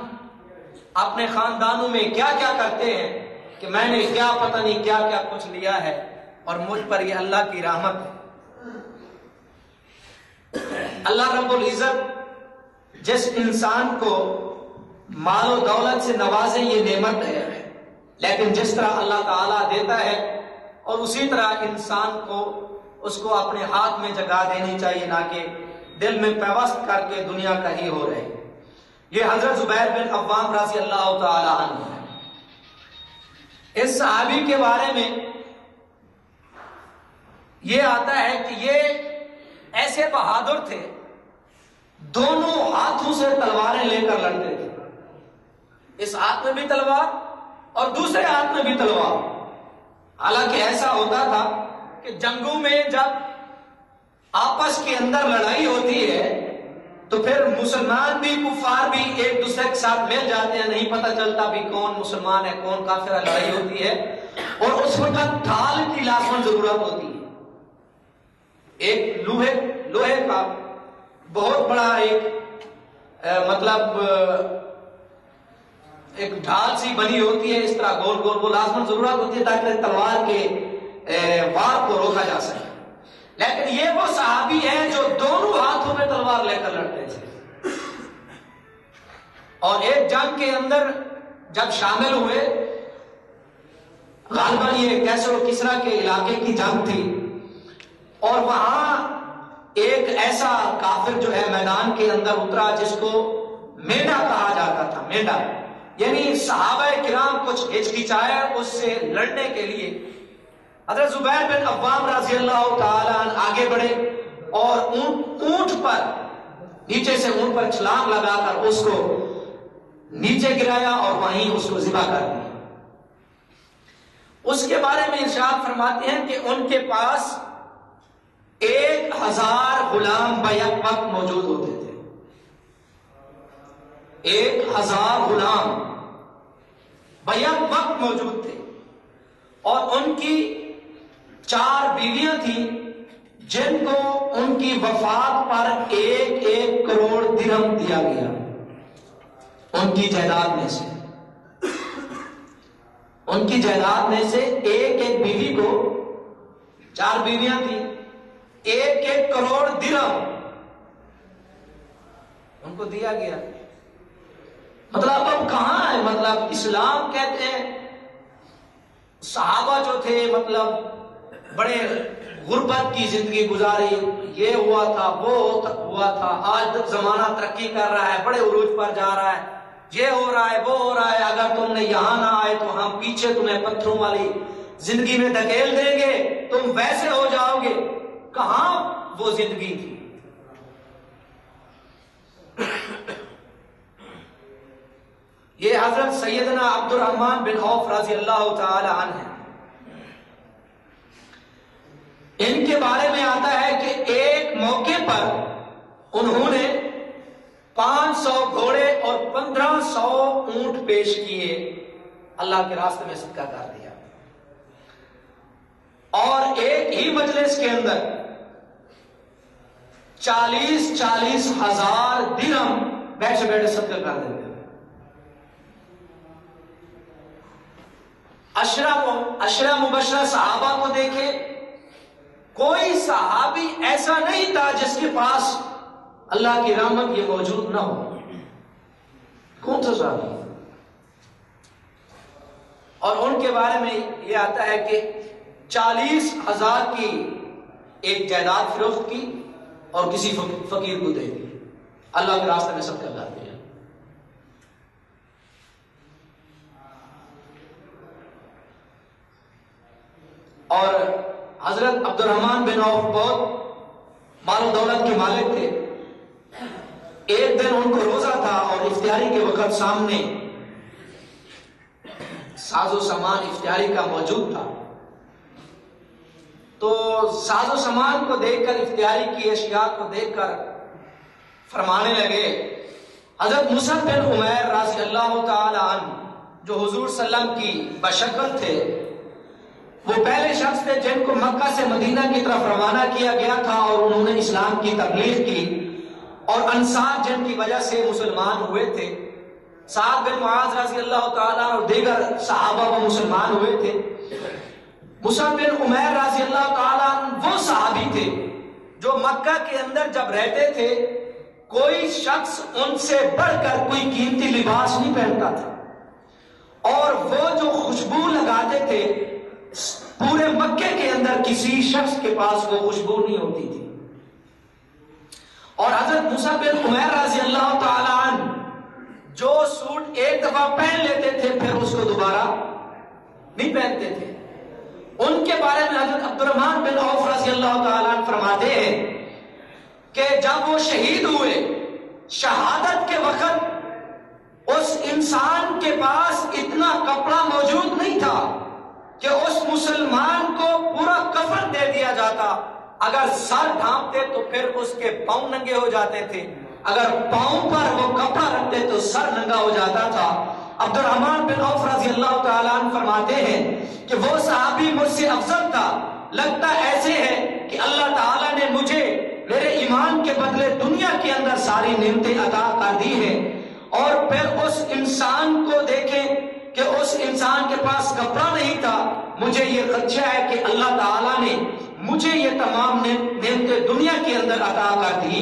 Speaker 2: اپنے خاندانوں میں کیا کیا کرتے ہیں کہ میں نے کیا پتہ نہیں کیا کیا کچھ لیا ہے اور مجھ پر یہ اللہ کی رحمت ہے۔ اللہ رب العزت جس انسان کو مال و دولت سے نوازے یہ نعمت ہے، لیکن جس طرح اللہ تعالیٰ دیتا ہے اور اسی طرح انسان کو اس کو اپنے ہاتھ میں جگہ دینی چاہیے، نہ کہ دل میں پیوست کر کے دنیا کا ہی ہو رہے۔ یہ حضرت زبیر بن عوام رضی اللہ تعالی عنہ ہے۔ اس صحابی کے بارے میں یہ آتا ہے کہ یہ ایسے بہادر تھے، دونوں ہاتھوں سے تلواریں لے کر لڑتے تھے، اس ہاتھ میں بھی تلوار اور دوسرے ہاتھ میں بھی تلوار۔ حالانکہ ایسا ہوتا تھا کہ جنگوں میں جب آپس کے اندر لڑائی ہوتی ہے تو پھر مسلمان بھی کفار بھی ایک دوسرے کے ساتھ مل جاتے ہیں، نہیں پتہ چلتا بھی کون مسلمان ہے کون کافر ہے، لڑائی ہوتی ہے اور اس وقت ڈھال کی لازمن ضرورت ہوتی ہے۔ ایک لوہے کا بہت بڑا ایک ڈھال سی بنی ہوتی ہے، اس طرح گول گول، وہ لازمن ضرورت ہوتی ہے تاکہ تلوار کے وار کو روکا جا سکے۔ لیکن یہ وہ صحابی ہیں جو دونوں ہاتھوں میں تلوار لے کر لڑتے تھے، اور ایک جنگ کے اندر جب شامل ہوئے، غالباً یہ کیسر و کسرا کے علاقے کی جنگ تھی، اور وہاں ایک ایسا کافر جو ہے میدان کے اندر اترا جس کو میڈا کہا جاتا تھا۔ میڈا یعنی صحابہ کرام کچھ ہچکچائے اس سے لڑنے کے لیے۔ حضرت زبیر بن عوام رضی اللہ تعالی عنہ آگے بڑھے اور اونٹ پر نیچے سے اونٹ پر چھلانگ لگا کر اس کو نیچے گرایا اور وہیں اس کو ذبح کر دیا۔ اس کے بارے میں ارشاد فرماتے ہیں کہ ان کے پاس 1000 غلام بیک وقت موجود ہوتے تھے۔ 1000 غلام بیک وقت موجود تھے، اور ان کی 4 بیویاں تھیں جن کو ان کی وفات پر 1 کروڑ درہم دیا گیا ان کی جائیداد میں سے۔ ان کی جائیداد میں سے ایک بیوی کو، 4 بیویاں تھیں، 1 کروڑ درہم ان کو دیا گیا۔ مطلب اب کہاں ہے، مطلب اسلام کہتے ہیں صحابہ جو تھے مطلب بڑے غربت کی زندگی گزاری، یہ ہوا تھا وہ ہوا تھا، آج زمانہ ترقی کر رہا ہے، بڑے عروج پر جا رہا ہے، یہ ہو رہا ہے وہ ہو رہا ہے، اگر تم نے یہاں نہ آئے تو ہم پیچھے تمہیں پتھروں والی زندگی میں دھکیل دیں گے، تم ویسے ہو جاؤ گے۔ کہاں وہ زندگی تھی؟ یہ حضرت سیدنا عبد الرحمن بن عوف رضی اللہ تعالی عنہ ہیں۔ ان کے بارے میں آتا ہے کہ ایک موقع پر انہوں نے 500 گھوڑے اور 1500 اونٹ پیش کیے، اللہ کے راستے میں صدقہ کر دیا، اور ایک ہی مجلس کے اندر 40 ہزار درہم بیٹھے بیٹھے صدقہ کر دیتے۔ عشرہ مبشرہ صحابہ کو دیکھے، کوئی صحابی ایسا نہیں تھا جس کے پاس اللہ کی رحمت یہ موجود نہ ہو۔ کون سا صحابی؟ اور ان کے بارے میں یہ آتا ہے کہ 40,000 کی ایک جائیداد فروخت کی اور کسی فقیر کو دے دی، اللہ کے راستے میں صدقہ کر دیا۔ اور حضرت عبد الرحمن بن عوف بہت مال و دولت کے مالک تھے۔ ایک دن ان کو روزہ تھا اور افطاری کے وقت سامنے ساز و سامان افطاری کا موجود تھا، تو ساز و سامان کو دیکھ کر، افطاری کی اشیاء کو دیکھ کر فرمانے لگے۔ حضرت مصعب بن عمیر رضی اللہ تعالی عنہ جو حضور صلی اللہ علیہ وسلم کی بشکل تھے، وہ پہلے شخص تھے جن کو مکہ سے مدینہ کی طرف روانہ کیا گیا تھا اور انہوں نے اسلام کی تبلیغ کی، اور انصار جن کی وجہ سے مسلمان ہوئے تھے، سعد بن معاذ رضی اللہ تعالیٰ اور دیگر صحابہ وہ مسلمان ہوئے تھے۔ مصعب بن عمیر رضی اللہ تعالیٰ وہ صحابی تھے جو مکہ کے اندر جب رہتے تھے کوئی شخص ان سے بڑھ کر کوئی قیمتی لباس نہیں پہنتا تھا، اور وہ جو خوشبو لگاتے تھے پورے مکے کے اندر کسی شخص کے پاس وہ خوشبو نہیں ہوتی تھی۔ اور حضرت مصعب بن عمیر رضی اللہ تعالی عنہ جو سوٹ ایک دفعہ پہن لیتے تھے پھر اس کو دوبارہ نہیں پہنتے تھے۔ ان کے بارے میں حضرت عبد الرحمن بن عوف رضی اللہ تعالی عنہ فرماتے ہیں کہ جب وہ شہید ہوئے، شہادت کے وقت اس انسان کے پاس اتنا کپڑا موجود نہیں تھا کہ اس مسلمان کو پورا کفن دے دیا جاتا۔ اگر سر ڈھانپتے تو پھر اس کے پاؤں ننگے ہو جاتے تھے، اگر پاؤں پر وہ کپڑا رکھتے تو سر ننگا ہو جاتا تھا۔ عبد الرحمن بن عوف رضی اللہ تعالیٰ عنہ فرماتے ہیں کہ وہ صحابی مجھ سے افضل تھا، لگتا ایسے ہے کہ اللہ تعالیٰ نے مجھے میرے ایمان کے بدلے دنیا کے اندر ساری نعمتیں عطا کر دی ہیں۔ اور پھر اس انسان کو دیکھیں کہ اس انسان کے پاس کپڑا نہیں تھا، مجھے یہ خدشہ ہے کہ اللہ تعالیٰ نے مجھے یہ تمام نعمتیں دنیا کے اندر عطا کر دی۔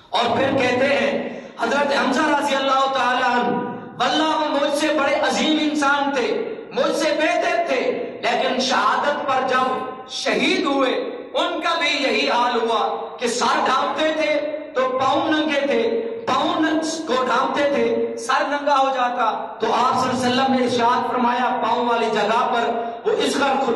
Speaker 2: اور پھر کہتے ہیں حضرت حمزہ رضی اللہ تعالیٰ عنہ، واللہ وہ مجھ سے بڑے عظیم انسان تھے، مجھ سے بہتر تھے، لیکن شہادت پر جب شہید ہوئے ان کا بھی یہی حال ہوا کہ سر ڈھانپتے تھے تو پاؤں ننگے تھے، پاؤں کو ڈھانپتے تھے سر ننگا ہو جاتا۔ تو آپ صلی اللہ علیہ وسلم نے ارشاد فرمایا پاؤں والی جگہ پر وہ اسخر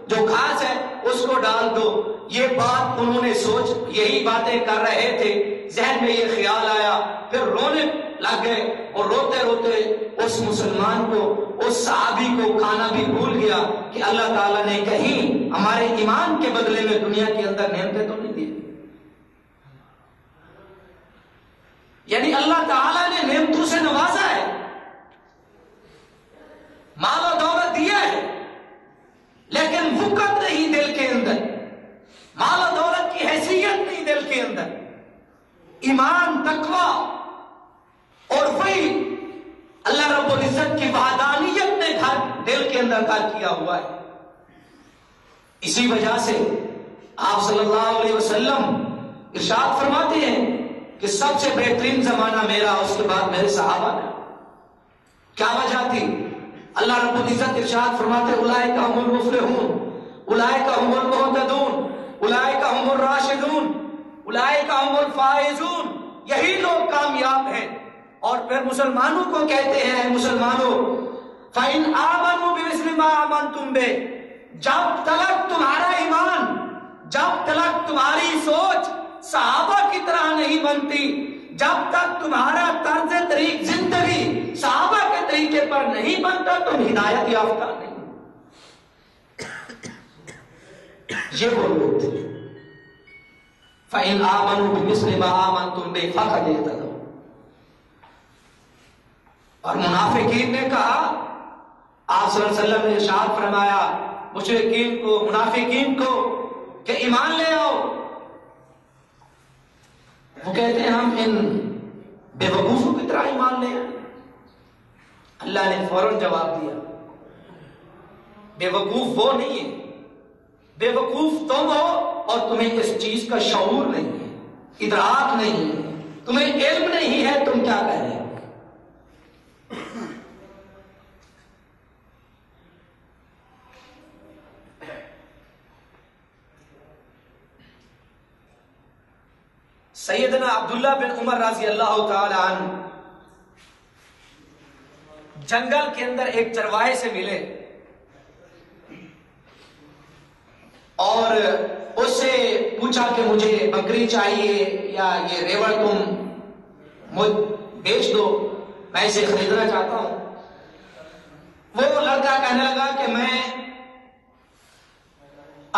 Speaker 2: جو گھاس ہے اس کو ڈال دو۔ یہ بات انہوں نے سوچ یہی باتیں کر رہے تھے، ذہن میں یہ خیال آیا، پھر رونے لگ گئے اور روتے روتے اس مسلمان کو، اس صحابی کو کھانا بھی بھول گیا کہ اللہ تعالیٰ نے کہیں ہمارے ایمان کے بدلے میں دنیا کے اندر نعمتیں تو نہیں دی۔ یعنی اللہ تعالیٰ نے نعمتوں سے نوازا ہے، مال و دولت دیا ہے، لیکن وقت نہیں دل کے اندر، مال و دولت کی حیثیت نہیں دل کے اندر، ایمان تقویٰ اور وہی اللہ رب العزت کی وحدانیت نے دل کے اندر گھر کیا ہوا ہے۔ اسی وجہ سے آپ صلی اللہ علیہ وسلم ارشاد فرماتے ہیں کہ سب سے بہترین زمانہ میرا، اس کے بعد میرے صحابہ کا۔ کیا وجہ تھی؟ اللہ رب العزت ارشاد فرماتے اولئک هم المفلحون، اولئک هم المہتدون، اولئک هم الراشدون، اولئک هم الفائزون، یہی لوگ کامیاب ہیں۔ اور پھر مسلمانوں کو کہتے ہیں، اے مسلمانوں، فَإِنْ آمَنُوا بِمِثْلِ مَا آمَنْتُمْ بِهِ، جب تلک تمہارا ایمان، جب تلک تمہاری سوچ صحابہ کی طرح نہیں بنتی، جب تک تمہارا طرز طریق زندگی صحابہ کے طریقے پر نہیں بنتا، تم ہدایت یافتہ نہیں۔ یہ وہ لوگ تھے۔ فَإِنْ آمَنُوا بِمِثْلِ مَا آمَنْتُمْ بِهِ فَقَدْ اهْتَدَوْا۔ اور منافقین نے کہا، آپ صلی اللہ علیہ وسلم نے ارشاد فرمایا مشرکین کو، منافقین کو کہ ایمان لے آؤ۔ وہ کہتے ہیں ہم ان بے وقوفوں کی طرح ایمان لے آئیں۔ اللہ نے فوراً جواب دیا، بے وقوف وہ نہیں ہے، بے وقوف تم ہو اور تمہیں اس چیز کا شعور نہیں ہے، ادراک نہیں ہے، تمہیں علم نہیں ہے تم کیا کہہ رہے ہو۔ سیدنا عبداللہ بن عمر رضی اللہ تعالی عنہ جنگل کے اندر ایک چرواہے سے ملے اور اس سے پوچھا کہ مجھے بکری چاہیے یا یہ ریوڑ تم مجھ بیچ دو، میں اسے خریدنا چاہتا ہوں۔ وہ لڑکا کہنے لگا کہ میں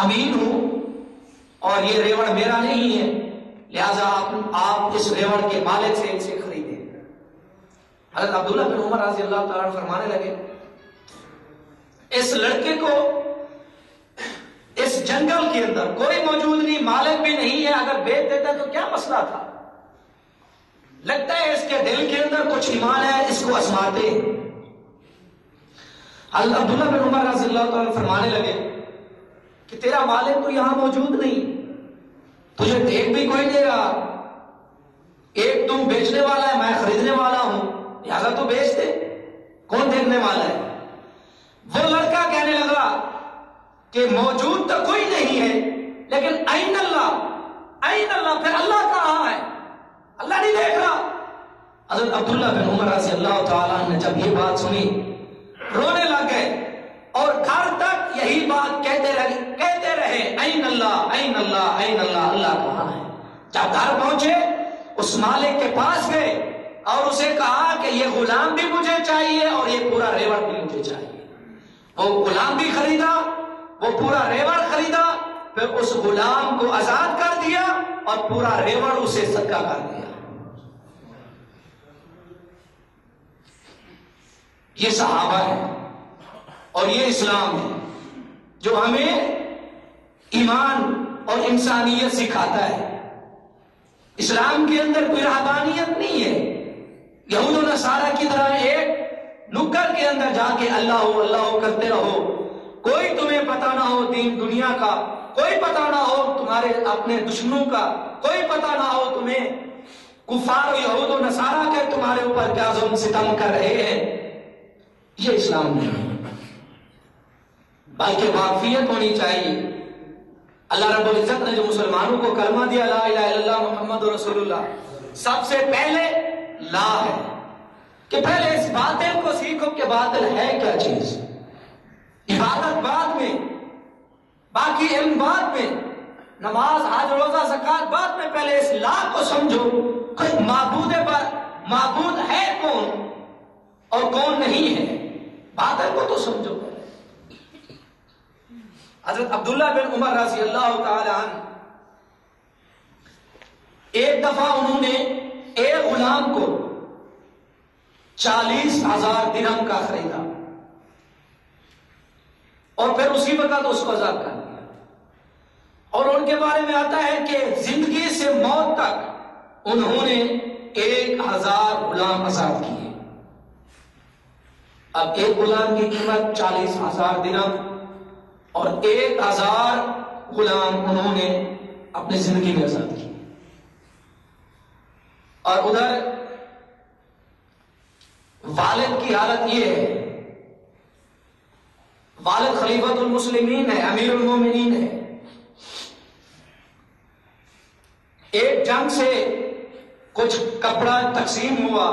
Speaker 2: امین ہوں اور یہ ریوڑ میرا نہیں ہے، لہذا آپ اس ریوڑ کے مالک سے اسے خریدیں۔ حضرت عبداللہ بن عمر رضی اللہ تعالیٰ عنہ فرمانے لگے، اس لڑکے کو اس جنگل کے اندر کوئی موجود نہیں، مالک بھی نہیں ہے، اگر بیچ دیتا تو کیا مسئلہ تھا؟ لگتا ہے اس کے دل کے اندر کچھ ایمان ہے، اس کو آزماتے۔ حضرت عبداللہ بن عمر رضی اللہ تعالیٰ عنہ فرمانے لگے کہ تیرا مالک تو یہاں موجود نہیں، تجھے دیکھ بھی کوئی دے رہا، ایک تم بیچنے والا ہے، میں خریدنے والا ہوں، لہذا تو بیچ دے، کون دیکھنے والا ہے؟ وہ لڑکا کہنے لگا کہ موجود تو کوئی نہیں ہے، لیکن این اللہ، این اللہ، پھر اللہ کہاں ہے؟ اللہ نہیں دیکھ رہا۔ حضرت عبداللہ بن عمر رضی اللہ تعالیٰ نے جب یہ بات سنی رونے لگ گئے اور گھر تک یہی بات کہتے رہے، این اللہ، این اللہ، این اللہ، اللہ کہاں ہے؟ جب گھر پہنچے اس مالک کے پاس گئے اور اسے کہا کہ یہ غلام بھی مجھے چاہیے اور یہ پورا ریوڑ بھی مجھے چاہیے۔ وہ غلام بھی خریدا، وہ پورا ریوڑ خریدا، پھر اس غلام کو آزاد کر دیا اور پورا ریوڑ اسے صدقہ کر دیا۔ یہ صحابہ ہے اور یہ اسلام ہے جو ہمیں ایمان اور انسانیت سکھاتا ہے۔ اسلام کے اندر کوئی رہبانیت نہیں ہے، یہود و نصارہ کی طرح ایک نکر کے اندر جا کے اللہ ہو اللہ ہو کرتے رہو، کوئی تمہیں پتہ نہ ہو دین دنیا کا، کوئی پتہ نہ ہو تمہارے اپنے دشمنوں کا، کوئی پتہ نہ ہو تمہیں کفار و یہود و نصارہ کے تمہارے اوپر کیا ظلم ستم کر رہے ہیں۔ یہ اسلام نہیں ہے، بلکہ واقفیت ہونی چاہیے۔ اللہ رب العزت نے جو مسلمانوں کو کلمہ دیا لا الہ الا اللہ محمد رسول اللہ، سب سے پہلے لا ہے کہ پہلے اس باطل کو سیکھو کہ باطل ہے کیا چیز، عبادت بعد میں، باقی علم بعد میں، نماز حج روزہ زکات بعد میں، پہلے اس لا کو سمجھو کہ معبود ہے کون اور کون نہیں ہے، باطل کو تو سمجھو۔ حضرت عبداللہ بن عمر رضی اللہ تعالی عنہ ایک دفعہ انہوں نے ایک غلام کو 40,000 درہم کا خریدا اور پھر اسی وقت اس کو آزاد کر دیا، اور ان کے بارے میں آتا ہے کہ زندگی سے موت تک انہوں نے 1,000 غلام آزاد کیے۔ اب ایک غلام کی قیمت 40,000 درہم اور 1,000 غلام انہوں نے اپنی زندگی میں آزاد کی۔ اور ادھر والد کی حالت یہ ہے، والد خلیفۃ المسلمین ہے، امیر المومنین ہے. ایک جنگ سے کچھ کپڑا تقسیم ہوا،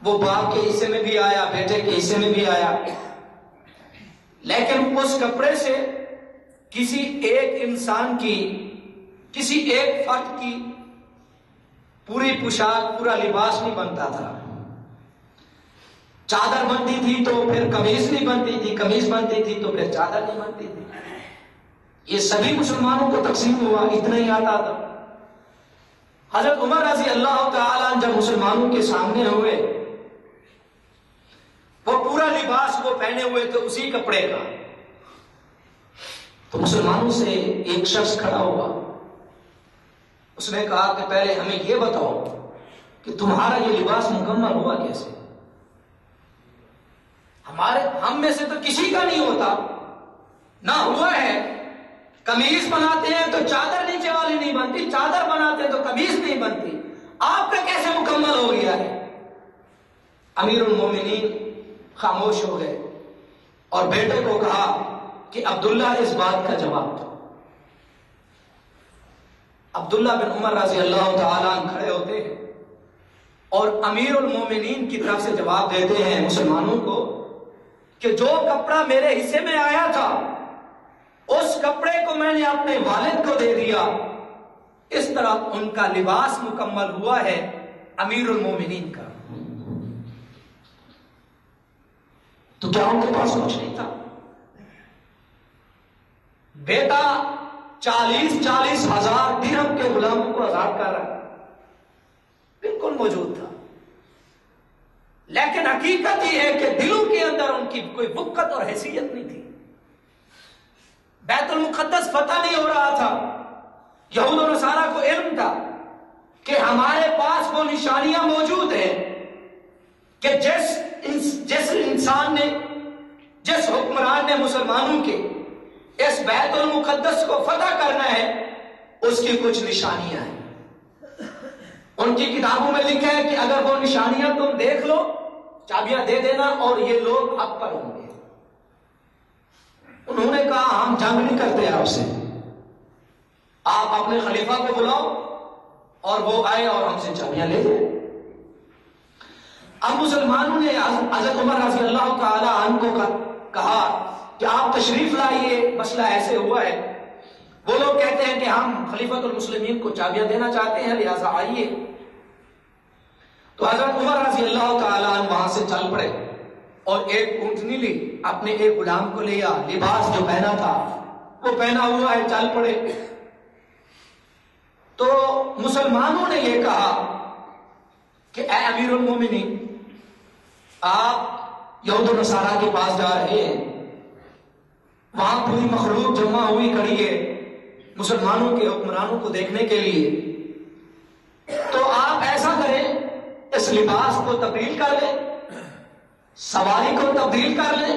Speaker 2: وہ باپ کے حصے میں بھی آیا، بیٹے کے حصے میں بھی آیا، لیکن اس کپڑے سے کسی ایک انسان کی، کسی ایک فرد کی پوری پوشاک، پورا لباس نہیں بنتا تھا. چادر بنتی تھی تو پھر قمیض نہیں بنتی تھی، قمیض بنتی تھی تو پھر چادر نہیں بنتی تھی. یہ سبھی مسلمانوں کو تقسیم ہوا، اتنا ہی آتا تھا. حضرت عمر رضی اللہ تعالیٰ جب مسلمانوں کے سامنے ہوئے، وہ پورا لباس وہ پہنے ہوئے تھے اسی کپڑے کا، تو مسلمانوں سے ایک شخص کھڑا ہوا. اس نے کہا کہ پہلے ہمیں یہ بتاؤ کہ تمہارا یہ لباس مکمل ہوا کیسے؟ ہم میں سے تو کسی کا نہیں ہوتا، نہ ہوا ہے. قمیض بناتے ہیں تو چادر نیچے والی نہیں بنتی، چادر بناتے ہیں تو قمیض نہیں بنتی، آپ کا کیسے مکمل ہو گیا ہے؟ امیر المومنین خاموش ہو گئے اور بیٹے کو کہا کہ عبداللہ اس بات کا جواب دو. عبداللہ بن عمر رضی اللہ تعالیٰ کھڑے ہوتے ہیں اور امیر المومنین کی طرف سے جواب دیتے ہیں مسلمانوں کو کہ جو کپڑا میرے حصے میں آیا تھا اس کپڑے کو میں نے اپنے والد کو دے دیا. اس طرح ان کا لباس مکمل ہوا ہے امیر المومنین کا. تو کیا ان کے پاس کچھ نہیں تھا؟ بیٹا 40 ہزار درہم کے غلاموں کو آزاد کر رہا ہے، بالکل موجود تھا. لیکن حقیقت یہ ہے کہ دلوں کے اندر ان کی کوئی وقت اور حیثیت نہیں تھی. بیت المقدس فتح نہیں ہو رہا تھا. یہود و نصارہ کو علم تھا کہ ہمارے پاس وہ نشانیاں موجود ہیں کہ جس انسان نے، جس حکمران نے مسلمانوں کے اس بیت المقدس کو فتح کرنا ہے اس کی کچھ نشانیاں ہیں. ان کی کتابوں میں لکھا ہے کہ اگر وہ نشانیاں تم دیکھ لو چابیاں دے دینا اور یہ لوگ حق پر ہوں گے. انہوں نے کہا ہم جنگ نہیں کرتے آپ سے، آپ اپنے خلیفہ کو بلاؤ اور وہ آئے اور ہم سے چابیاں لے جائیں. اب مسلمانوں نے حضرت عمر رضی اللہ تعالی عنہ کو کہا کہ آپ تشریف لائیے، مسئلہ ایسے ہوا ہے. وہ لوگ کہتے ہیں کہ ہم خلیفۃ المسلمین کو چابیاں دینا چاہتے ہیں، لہذا آئیے. تو حضرت عمر رضی اللہ تعالی عنہ وہاں سے چل پڑے اور ایک اونٹنی لی، اپنے ایک غلام کو لیا، لباس جو پہنا تھا وہ پہنا ہوا ہے، چل پڑے. تو مسلمانوں نے یہ کہا کہ اے امیر المومنین، آپ یہود و نصارہ کے پاس جا رہے ہیں، وہاں پوری مخلوق جمع ہوئی کھڑی ہے مسلمانوں کے حکمرانوں کو دیکھنے کے لیے، تو آپ ایسا کریں اس لباس کو تبدیل کر لیں، سواری کو تبدیل کر لیں،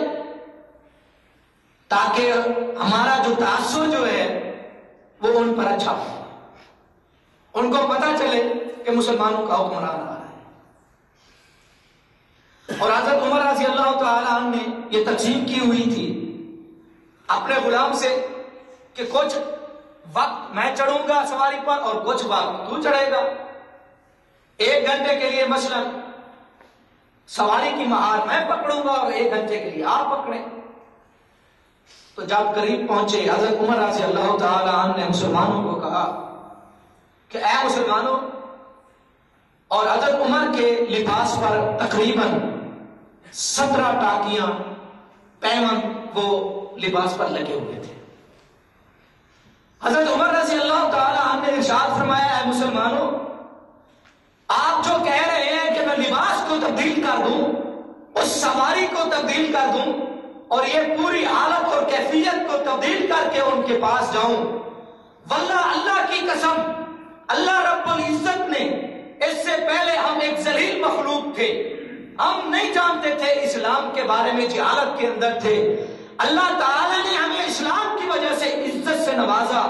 Speaker 2: تاکہ ہمارا جو تاثر جو ہے وہ ان پر اچھا ہو، ان کو پتا چلے کہ مسلمانوں کا حکمران آ رہا ہے. اور حضرت عمر رضی اللہ تعالیٰ عنہ نے یہ تقسیم کی ہوئی تھی اپنے غلام سے کہ کچھ وقت میں چڑھوں گا سواری پر اور کچھ وقت تو چڑھے گا. 1 گھنٹے کے لیے مثلا سواری کی مہار میں پکڑوں گا اور 1 گھنٹے کے لیے آپ پکڑیں. تو جب قریب پہنچے حضرت عمر رضی اللہ تعالی عنہ نے مسلمانوں کو کہا کہ اے مسلمانوں، اور حضرت عمر کے لباس پر تقریباً 17 ٹاکیاں پیمن وہ لباس پر لگے ہوئے تھے. حضرت عمر رضی اللہ تعالی عنہ نے ارشاد فرمایا اے مسلمانوں، آپ جو کہہ رہے ہیں کہ میں لباس کو تبدیل کر دوں، اس سواری کو تبدیل کر دوں اور یہ پوری حالت اور کیفیت کو تبدیل کر کے ان کے پاس جاؤں، واللہ اللہ کی قسم اللہ رب العزت نے، اس سے پہلے ہم ایک ذلیل مخلوق تھے، ہم نہیں جانتے تھے اسلام کے بارے میں، جہالت کے اندر تھے. اللہ تعالیٰ نے ہمیں اسلام کی وجہ سے عزت سے نوازا،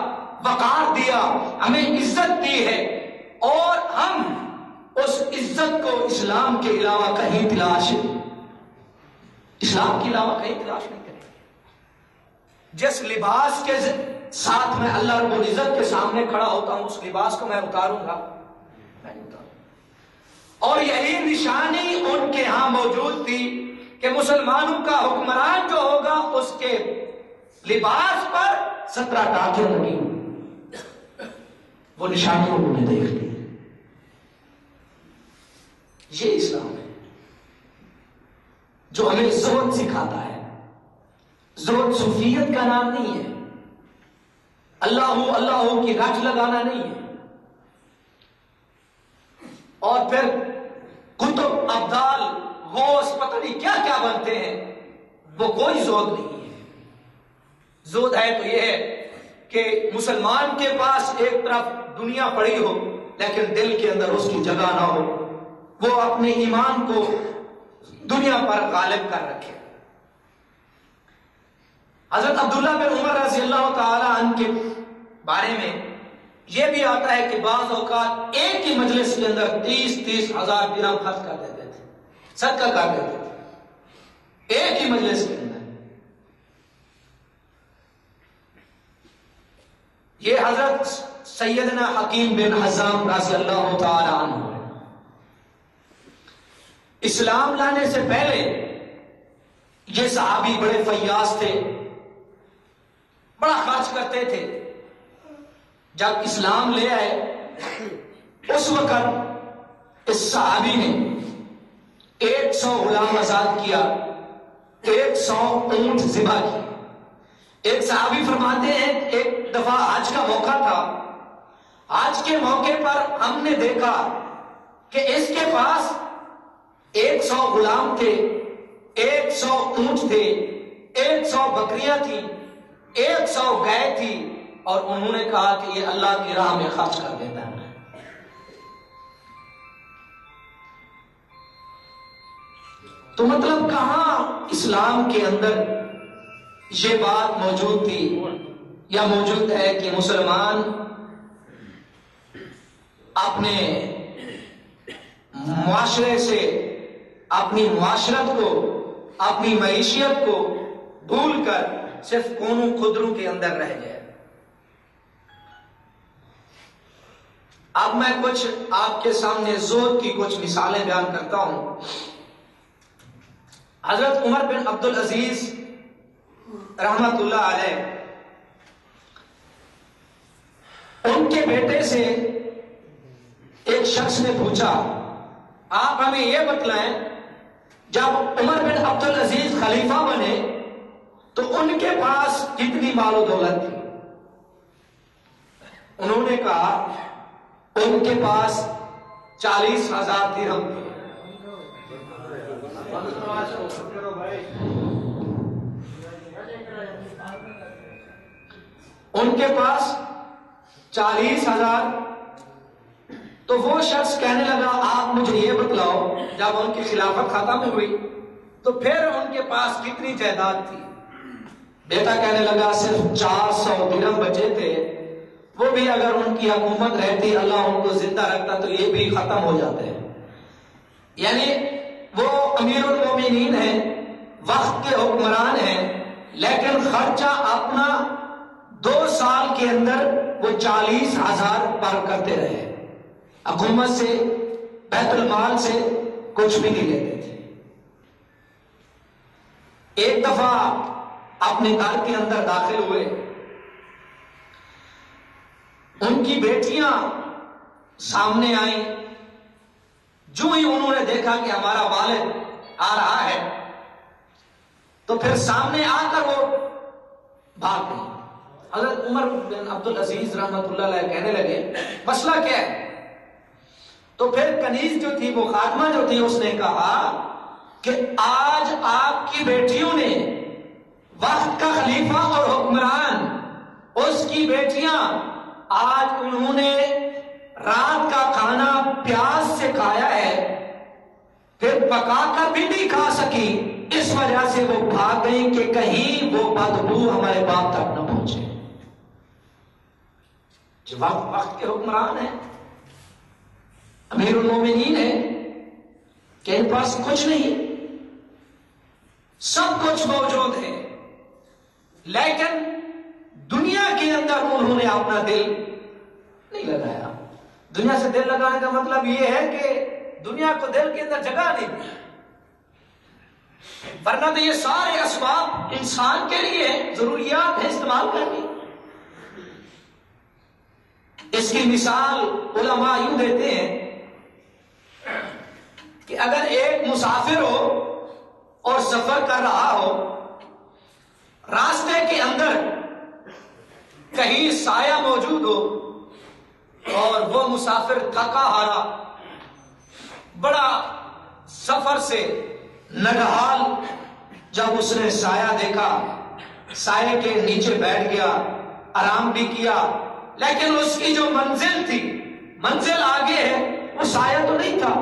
Speaker 2: وقار دیا، ہمیں عزت دی ہے، اور ہم اس عزت کو اسلام کے علاوہ کہیں تلاش اسلام کے علاوہ کہیں تلاش نہیں کریں گے۔ جس لباس کے ساتھ میں اللہ رب العزت کے سامنے کھڑا ہوتا ہوں، اس لباس کو میں اتاروں گا؟ میں نہیں اتاروں۔ اور یہی نشانی ان کے ہاں موجود تھی کہ مسلمانوں کا حکمران جو ہوگا اس کے لباس پر 17 ٹانکے لگی، وہ نشانی انہوں نے دیکھ لی۔ یہ اسلام ہے جو ہمیں زہد سکھاتا ہے۔ زہد صوفیت کا نام نہیں ہے، اللہ کی رٹ لگانا نہیں ہے، اور پھر کتب ابدال غوث پتہ نہیں کیا کیا بنتے ہیں، وہ کوئی زہد نہیں ہے۔ زہد ہے تو یہ ہے کہ مسلمان کے پاس ایک طرف دنیا پڑی ہو لیکن دل کے اندر اس کی جگہ نہ ہو، وہ اپنے ایمان کو دنیا پر غالب کر رکھے۔ حضرت عبداللہ بن عمر رضی اللہ تعالی عنہ کے بارے میں یہ بھی آتا ہے کہ بعض اوقات ایک ہی مجلس کے اندر 30 ہزار درہم خرچ کر دیتے تھے، صدقہ کر دیتے تھے ایک ہی مجلس کے اندر۔ یہ حضرت سیدنا حکیم بن حزام رضی اللہ تعالی عنہ اسلام لانے سے پہلے یہ صحابی بڑے فیاض تھے، بڑا خرچ کرتے تھے۔ جب اسلام لے آئے اس وقت اس صحابی نے 100 غلام آزاد کیا، 100 اونٹ ذبح کی۔ ایک صحابی فرماتے ہیں ایک دفعہ حج کا موقع تھا، حج کے موقع پر ہم نے دیکھا کہ اس کے پاس 100 غلام تھے، 100 اونٹ تھے، 100 بکریاں تھیں، 100 گائے تھی، اور انہوں نے کہا کہ یہ اللہ کی راہ میں خرچ کر دیتا ہے۔ تو مطلب کہاں اسلام کے اندر یہ بات موجود تھی یا موجود ہے کہ مسلمان اپنے معاشرے سے، اپنی معاشرت کو، اپنی معیشت کو بھول کر صرف کونوں خدروں کے اندر رہ جائے۔ اب میں کچھ آپ کے سامنے زہد کی کچھ مثالیں بیان کرتا ہوں۔ حضرت عمر بن عبد العزیز رحمت اللہ علیہ، ان کے بیٹے سے ایک شخص نے پوچھا، آپ ہمیں یہ بتلائیں جب عمر بن عبد العزیز خلیفہ بنے تو ان کے پاس کتنی مال و دولت تھی؟ انہوں نے کہا ان کے پاس 40,000 درہم تھے۔ ان کے پاس 40,000۔ تو وہ شخص کہنے لگا آپ مجھے یہ بتلاؤ جب ان کی خلافت ختم ہوئی تو پھر ان کے پاس کتنی جائیداد تھی؟ بیٹا کہنے لگا صرف 400 درہم بچے تھے، وہ بھی اگر ان کی حکومت رہتی، اللہ ان کو زندہ رکھتا تو یہ بھی ختم ہو جاتے ہیں۔ یعنی وہ امیر المومنین ہیں، وقت کے حکمران ہیں، لیکن خرچہ اپنا 2 سال کے اندر وہ 40,000 پر کرتے رہے، حکومت سے، بیت المال سے کچھ بھی نہیں لیتے تھے۔ ایک دفعہ اپنے گھر کے اندر داخل ہوئے، ان کی بیٹیاں سامنے آئیں، جو ہی انہوں نے دیکھا کہ ہمارا والد آ رہا ہے تو پھر سامنے آ کر وہ بھاگ گئی۔ حضرت عمر بن عبد العزیز رحمت اللہ علیہ کہنے لگے مسئلہ کیا ہے؟ تو پھر کنیز جو تھی، وہ خادمہ جو تھی، اس نے کہا کہ آج آپ کی بیٹیوں نے، وقت کا خلیفہ اور حکمران، اس کی بیٹیاں آج انہوں نے رات کا کھانا پیاز سے کھایا ہے، پھر پکا کر بھی نہیں کھا سکی، اس وجہ سے وہ بھاگ گئی کہ کہیں وہ بدبو ہمارے باپ تک نہ پہنچے۔ جو وقت کے حکمران ہیں، امیر المومنین ہیں، کہ ان پاس کچھ نہیں، سب کچھ موجود ہے، لیکن دنیا کے اندر انہوں نے اپنا دل نہیں لگایا۔ دنیا سے دل لگانے کا مطلب یہ ہے کہ دنیا کو دل کے اندر جگہ نہیں دی، ورنہ تو یہ سارے اسباب انسان کے لیے ضروریات ہیں استعمال کرنی۔ اس کی مثال علماء یوں دیتے ہیں کہ اگر ایک مسافر ہو اور سفر کر رہا ہو، راستے کے اندر کہیں سایہ موجود ہو اور وہ مسافر تھکا ہارا بڑا سفر سے نڈھال، جب اس نے سایہ دیکھا، سائے کے نیچے بیٹھ گیا، آرام بھی کیا، لیکن اس کی جو منزل تھی، منزل آگے ہے، وہ سایہ تو نہیں تھا،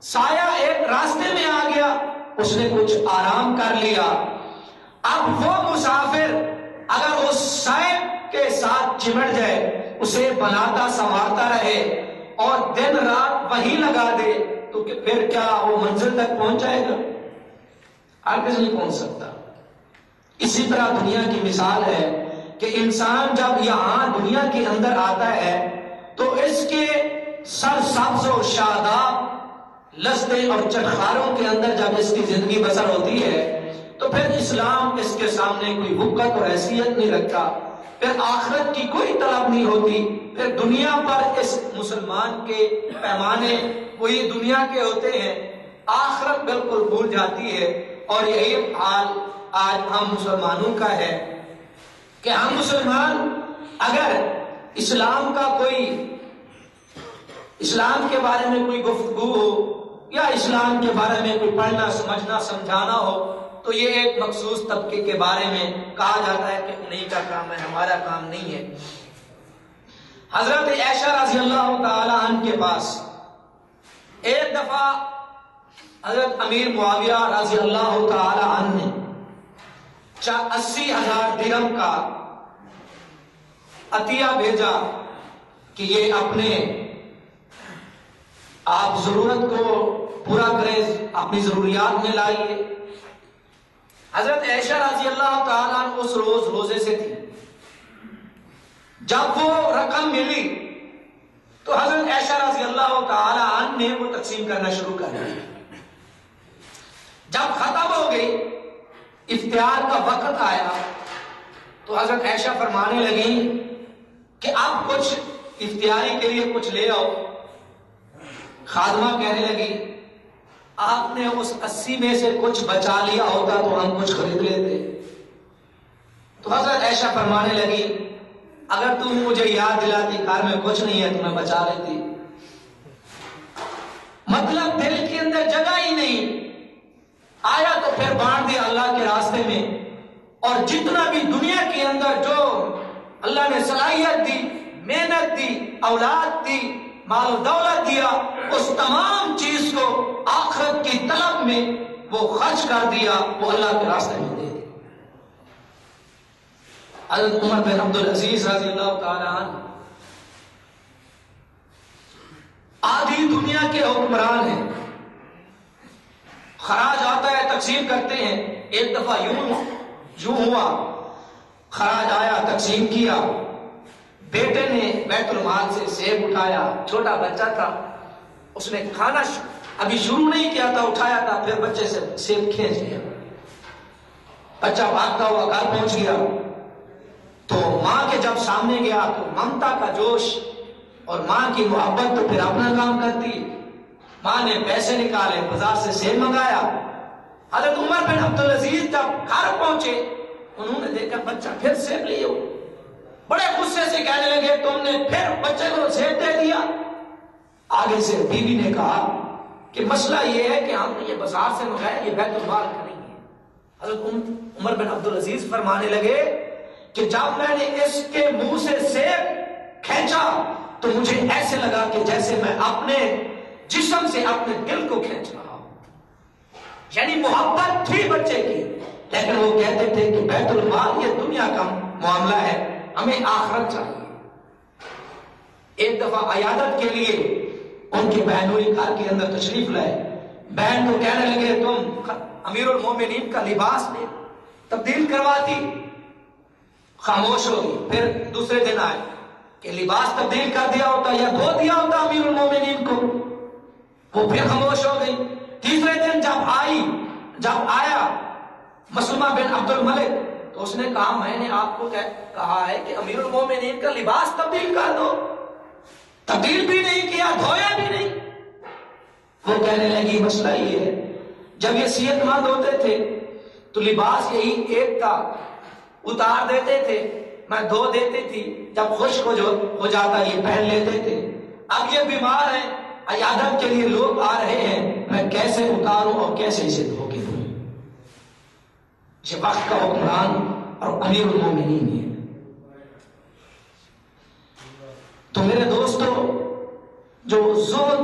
Speaker 2: سایہ ایک راستے میں آ گیا، اس نے کچھ آرام کر لیا۔ اب وہ مسافر اگر اس سائے کے ساتھ چمٹ جائے، اسے بناتا سنوارتا رہے اور دن رات وہیں لگا دے، تو پھر کیا وہ منزل تک پہنچ جائے گا؟ ہرگز نہیں پہنچ سکتا۔ اسی طرح دنیا کی مثال ہے کہ انسان جب یہاں دنیا کے اندر آتا ہے تو اس کے سر سبز و شاداب لذتیں اور چٹخاروں کے اندر جب اس کی زندگی بسر ہوتی ہے تو پھر اسلام اس کے سامنے کوئی وقت اور حیثیت نہیں رکھتا، پھر آخرت کی کوئی طلب نہیں ہوتی، پھر دنیا پر اس مسلمان کے پیمانے وہی دنیا کے ہوتے ہیں، آخرت بالکل بھول جاتی ہے۔ اور یہی حال آج ہم مسلمانوں کا ہے کہ ہم مسلمان اگر اسلام کا کوئی، اسلام کے بارے میں کوئی گفتگو ہو یا اسلام کے بارے میں کوئی پڑھنا سمجھنا سمجھانا ہو تو یہ ایک مخصوص طبقے کے بارے میں کہا جاتا ہے کہ انہیں کا کام ہے، ہمارا کام نہیں ہے۔ حضرت عائشہ رضی اللہ تعالی عنہ کے پاس ایک دفعہ حضرت امیر معاویہ رضی اللہ تعالی عنہ نے 80,000 درہم کا عطیہ بھیجا کہ یہ اپنے آپ ضرورت کو پورا کریں، اپنی ضروریات میں لائیے۔ حضرت عائشہ رضی اللہ تعالیٰ عنہ اس روز روزے سے تھی، جب وہ رقم ملی تو حضرت عائشہ رضی اللہ تعالیٰ عنہ نے وہ تقسیم کرنا شروع کر دیا۔ جب ختم ہو گئی، افطار کا وقت آیا تو حضرت عائشہ فرمانے لگی کہ اب کچھ افطاری کے لیے کچھ لے آؤ۔ خادمہ کہنے لگی آپ نے اس 80 میں سے کچھ بچا لیا ہوتا تو ہم کچھ خرید لیتے۔ تو حضرت عائشہ فرمانے لگی اگر تم مجھے یاد دلاتی گھر میں کچھ نہیں ہے تو میں بچا لیتی۔ مطلب دل کے اندر جگہ ہی نہیں، آیا تو پھر بانٹ دیا اللہ کے راستے میں، اور جتنا بھی دنیا کے اندر جو اللہ نے صلاحیت دی، محنت دی، اولاد دی، مال و دولت دیا، اس تمام چیز کو آخرت کی طلب میں وہ خرچ کر دیا، وہ اللہ کے راستے میں دے دیا۔ حضرت عمر بن عبدالعزیز رضی اللہ تعالی عنہ آدھی دنیا کے حکمران ہیں، خراج آتا ہے تقسیم کرتے ہیں۔ ایک دفعہ یوں ہوا، خراج آیا تقسیم کیا، بیٹے نے بیت المال سے سیب اٹھایا، چھوٹا بچہ تھا، اس نے کھانا ابھی شروع نہیں کیا تھا، اٹھایا تھا، پھر بچے سے سیب کھینچ لیا۔ بچہ بھاگتا ہوا گھر پہنچ گیا تو ماں کے جب سامنے گیا تو ممتا کا جوش اور ماں کی محبت تو پھر اپنا کام کرتی۔ ماں نے پیسے نکالے، بازار سے سیب منگایا۔ حضرت عمر بن عبدالعزیز جب گھر پہنچے انہوں نے دیکھا بچہ پھر سیب لیے، بڑے غصے سے کہنے لگے تم نے پھر بچے کو سیب دے دیا۔ آگے سے بیوی نے کہا کہ مسئلہ یہ ہے کہ ہم نے یہ بازار سے منگایا، یہ بیت المال کا نہیں ہے۔ حضرت عمر بن عبدالعزیز فرمانے لگے کہ جب میں نے اس کے منہ سے سیب کھینچا تو مجھے ایسے لگا کہ جیسے میں اپنے جسم سے اپنے دل کو کھینچ رہا ہوں۔ یعنی محبت تھی بچے کی، لیکن وہ کہتے تھے کہ بیت المال یہ دنیا کا معاملہ ہے، ہمیں آخرت چاہیے۔ ایک دفعہ عیادت کے لیے ان کے بہنوئی گھر کے اندر تشریف لائے، بہن کو کہنے لگے تم امیر المومنین کا لباس لے تبدیل کرواتی، خاموش ہو گئی۔ پھر دوسرے دن آئے کہ لباس تبدیل کر دیا ہوتا یا دھو دیا ہوتا امیر المومنین کو، وہ پھر خاموش ہو گئی۔ تیسرے دن جب آیا مسلمہ بن عبد الملک تو اس نے کہا میں نے آپ کو کہا ہے کہ امیر المومنین کا لباس تبدیل کر دو، تبدیل بھی نہیں کیا، دھویا بھی نہیں۔ وہ کہنے لگی مسئلہ یہ ہے، جب یہ صحت مند ہوتے تھے تو لباس یہی ایک تھا، اتار دیتے تھے، میں دھو دیتی تھی، جب خشک ہو جاتا یہ پہن لیتے تھے۔ اب یہ بیمار ہیں، عیادت کے لیے لوگ آ رہے ہیں، میں کیسے اتاروں اور کیسے اسے دھو کے دوں؟ یہ وقت کا حکمران اور امیر المومنین ہے۔ تو میرے دوستو، جو زہد،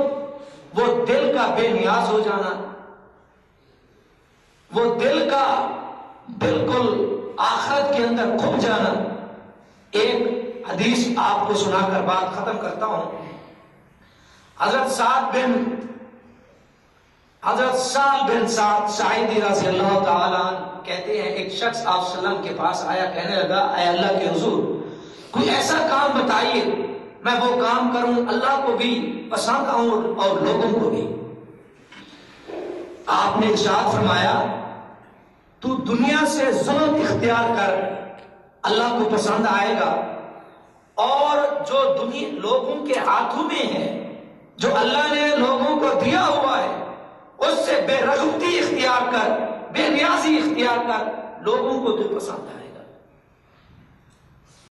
Speaker 2: وہ دل کا بے نیاز ہو جانا، وہ دل کا بالکل آخرت کے اندر کھپ جانا۔ ایک حدیث آپ کو سنا کر بات ختم کرتا ہوں۔ حضرت سعد بن سعد ساعدی رضی اللہ تعالیٰ عنہ کہتے ہیں ایک شخص آپ صلی اللہ علیہ وسلم کے پاس آیا، کہنے لگا اے اللہ کے حضور کوئی ایسا کام بتائیے میں وہ کام کروں، اللہ کو بھی پسند آؤں اور لوگوں کو بھی۔ آپ نے ارشاد فرمایا تو دنیا سے زہد اختیار کر، اللہ کو پسند آئے گا، اور جو دنیا لوگوں کے ہاتھوں میں ہے، جو اللہ نے لوگوں کو دیا ہوا ہے، اس سے بے رغبتی اختیار کر، بے نیازی اختیار کر، لوگوں کو تو پسند آئے گا۔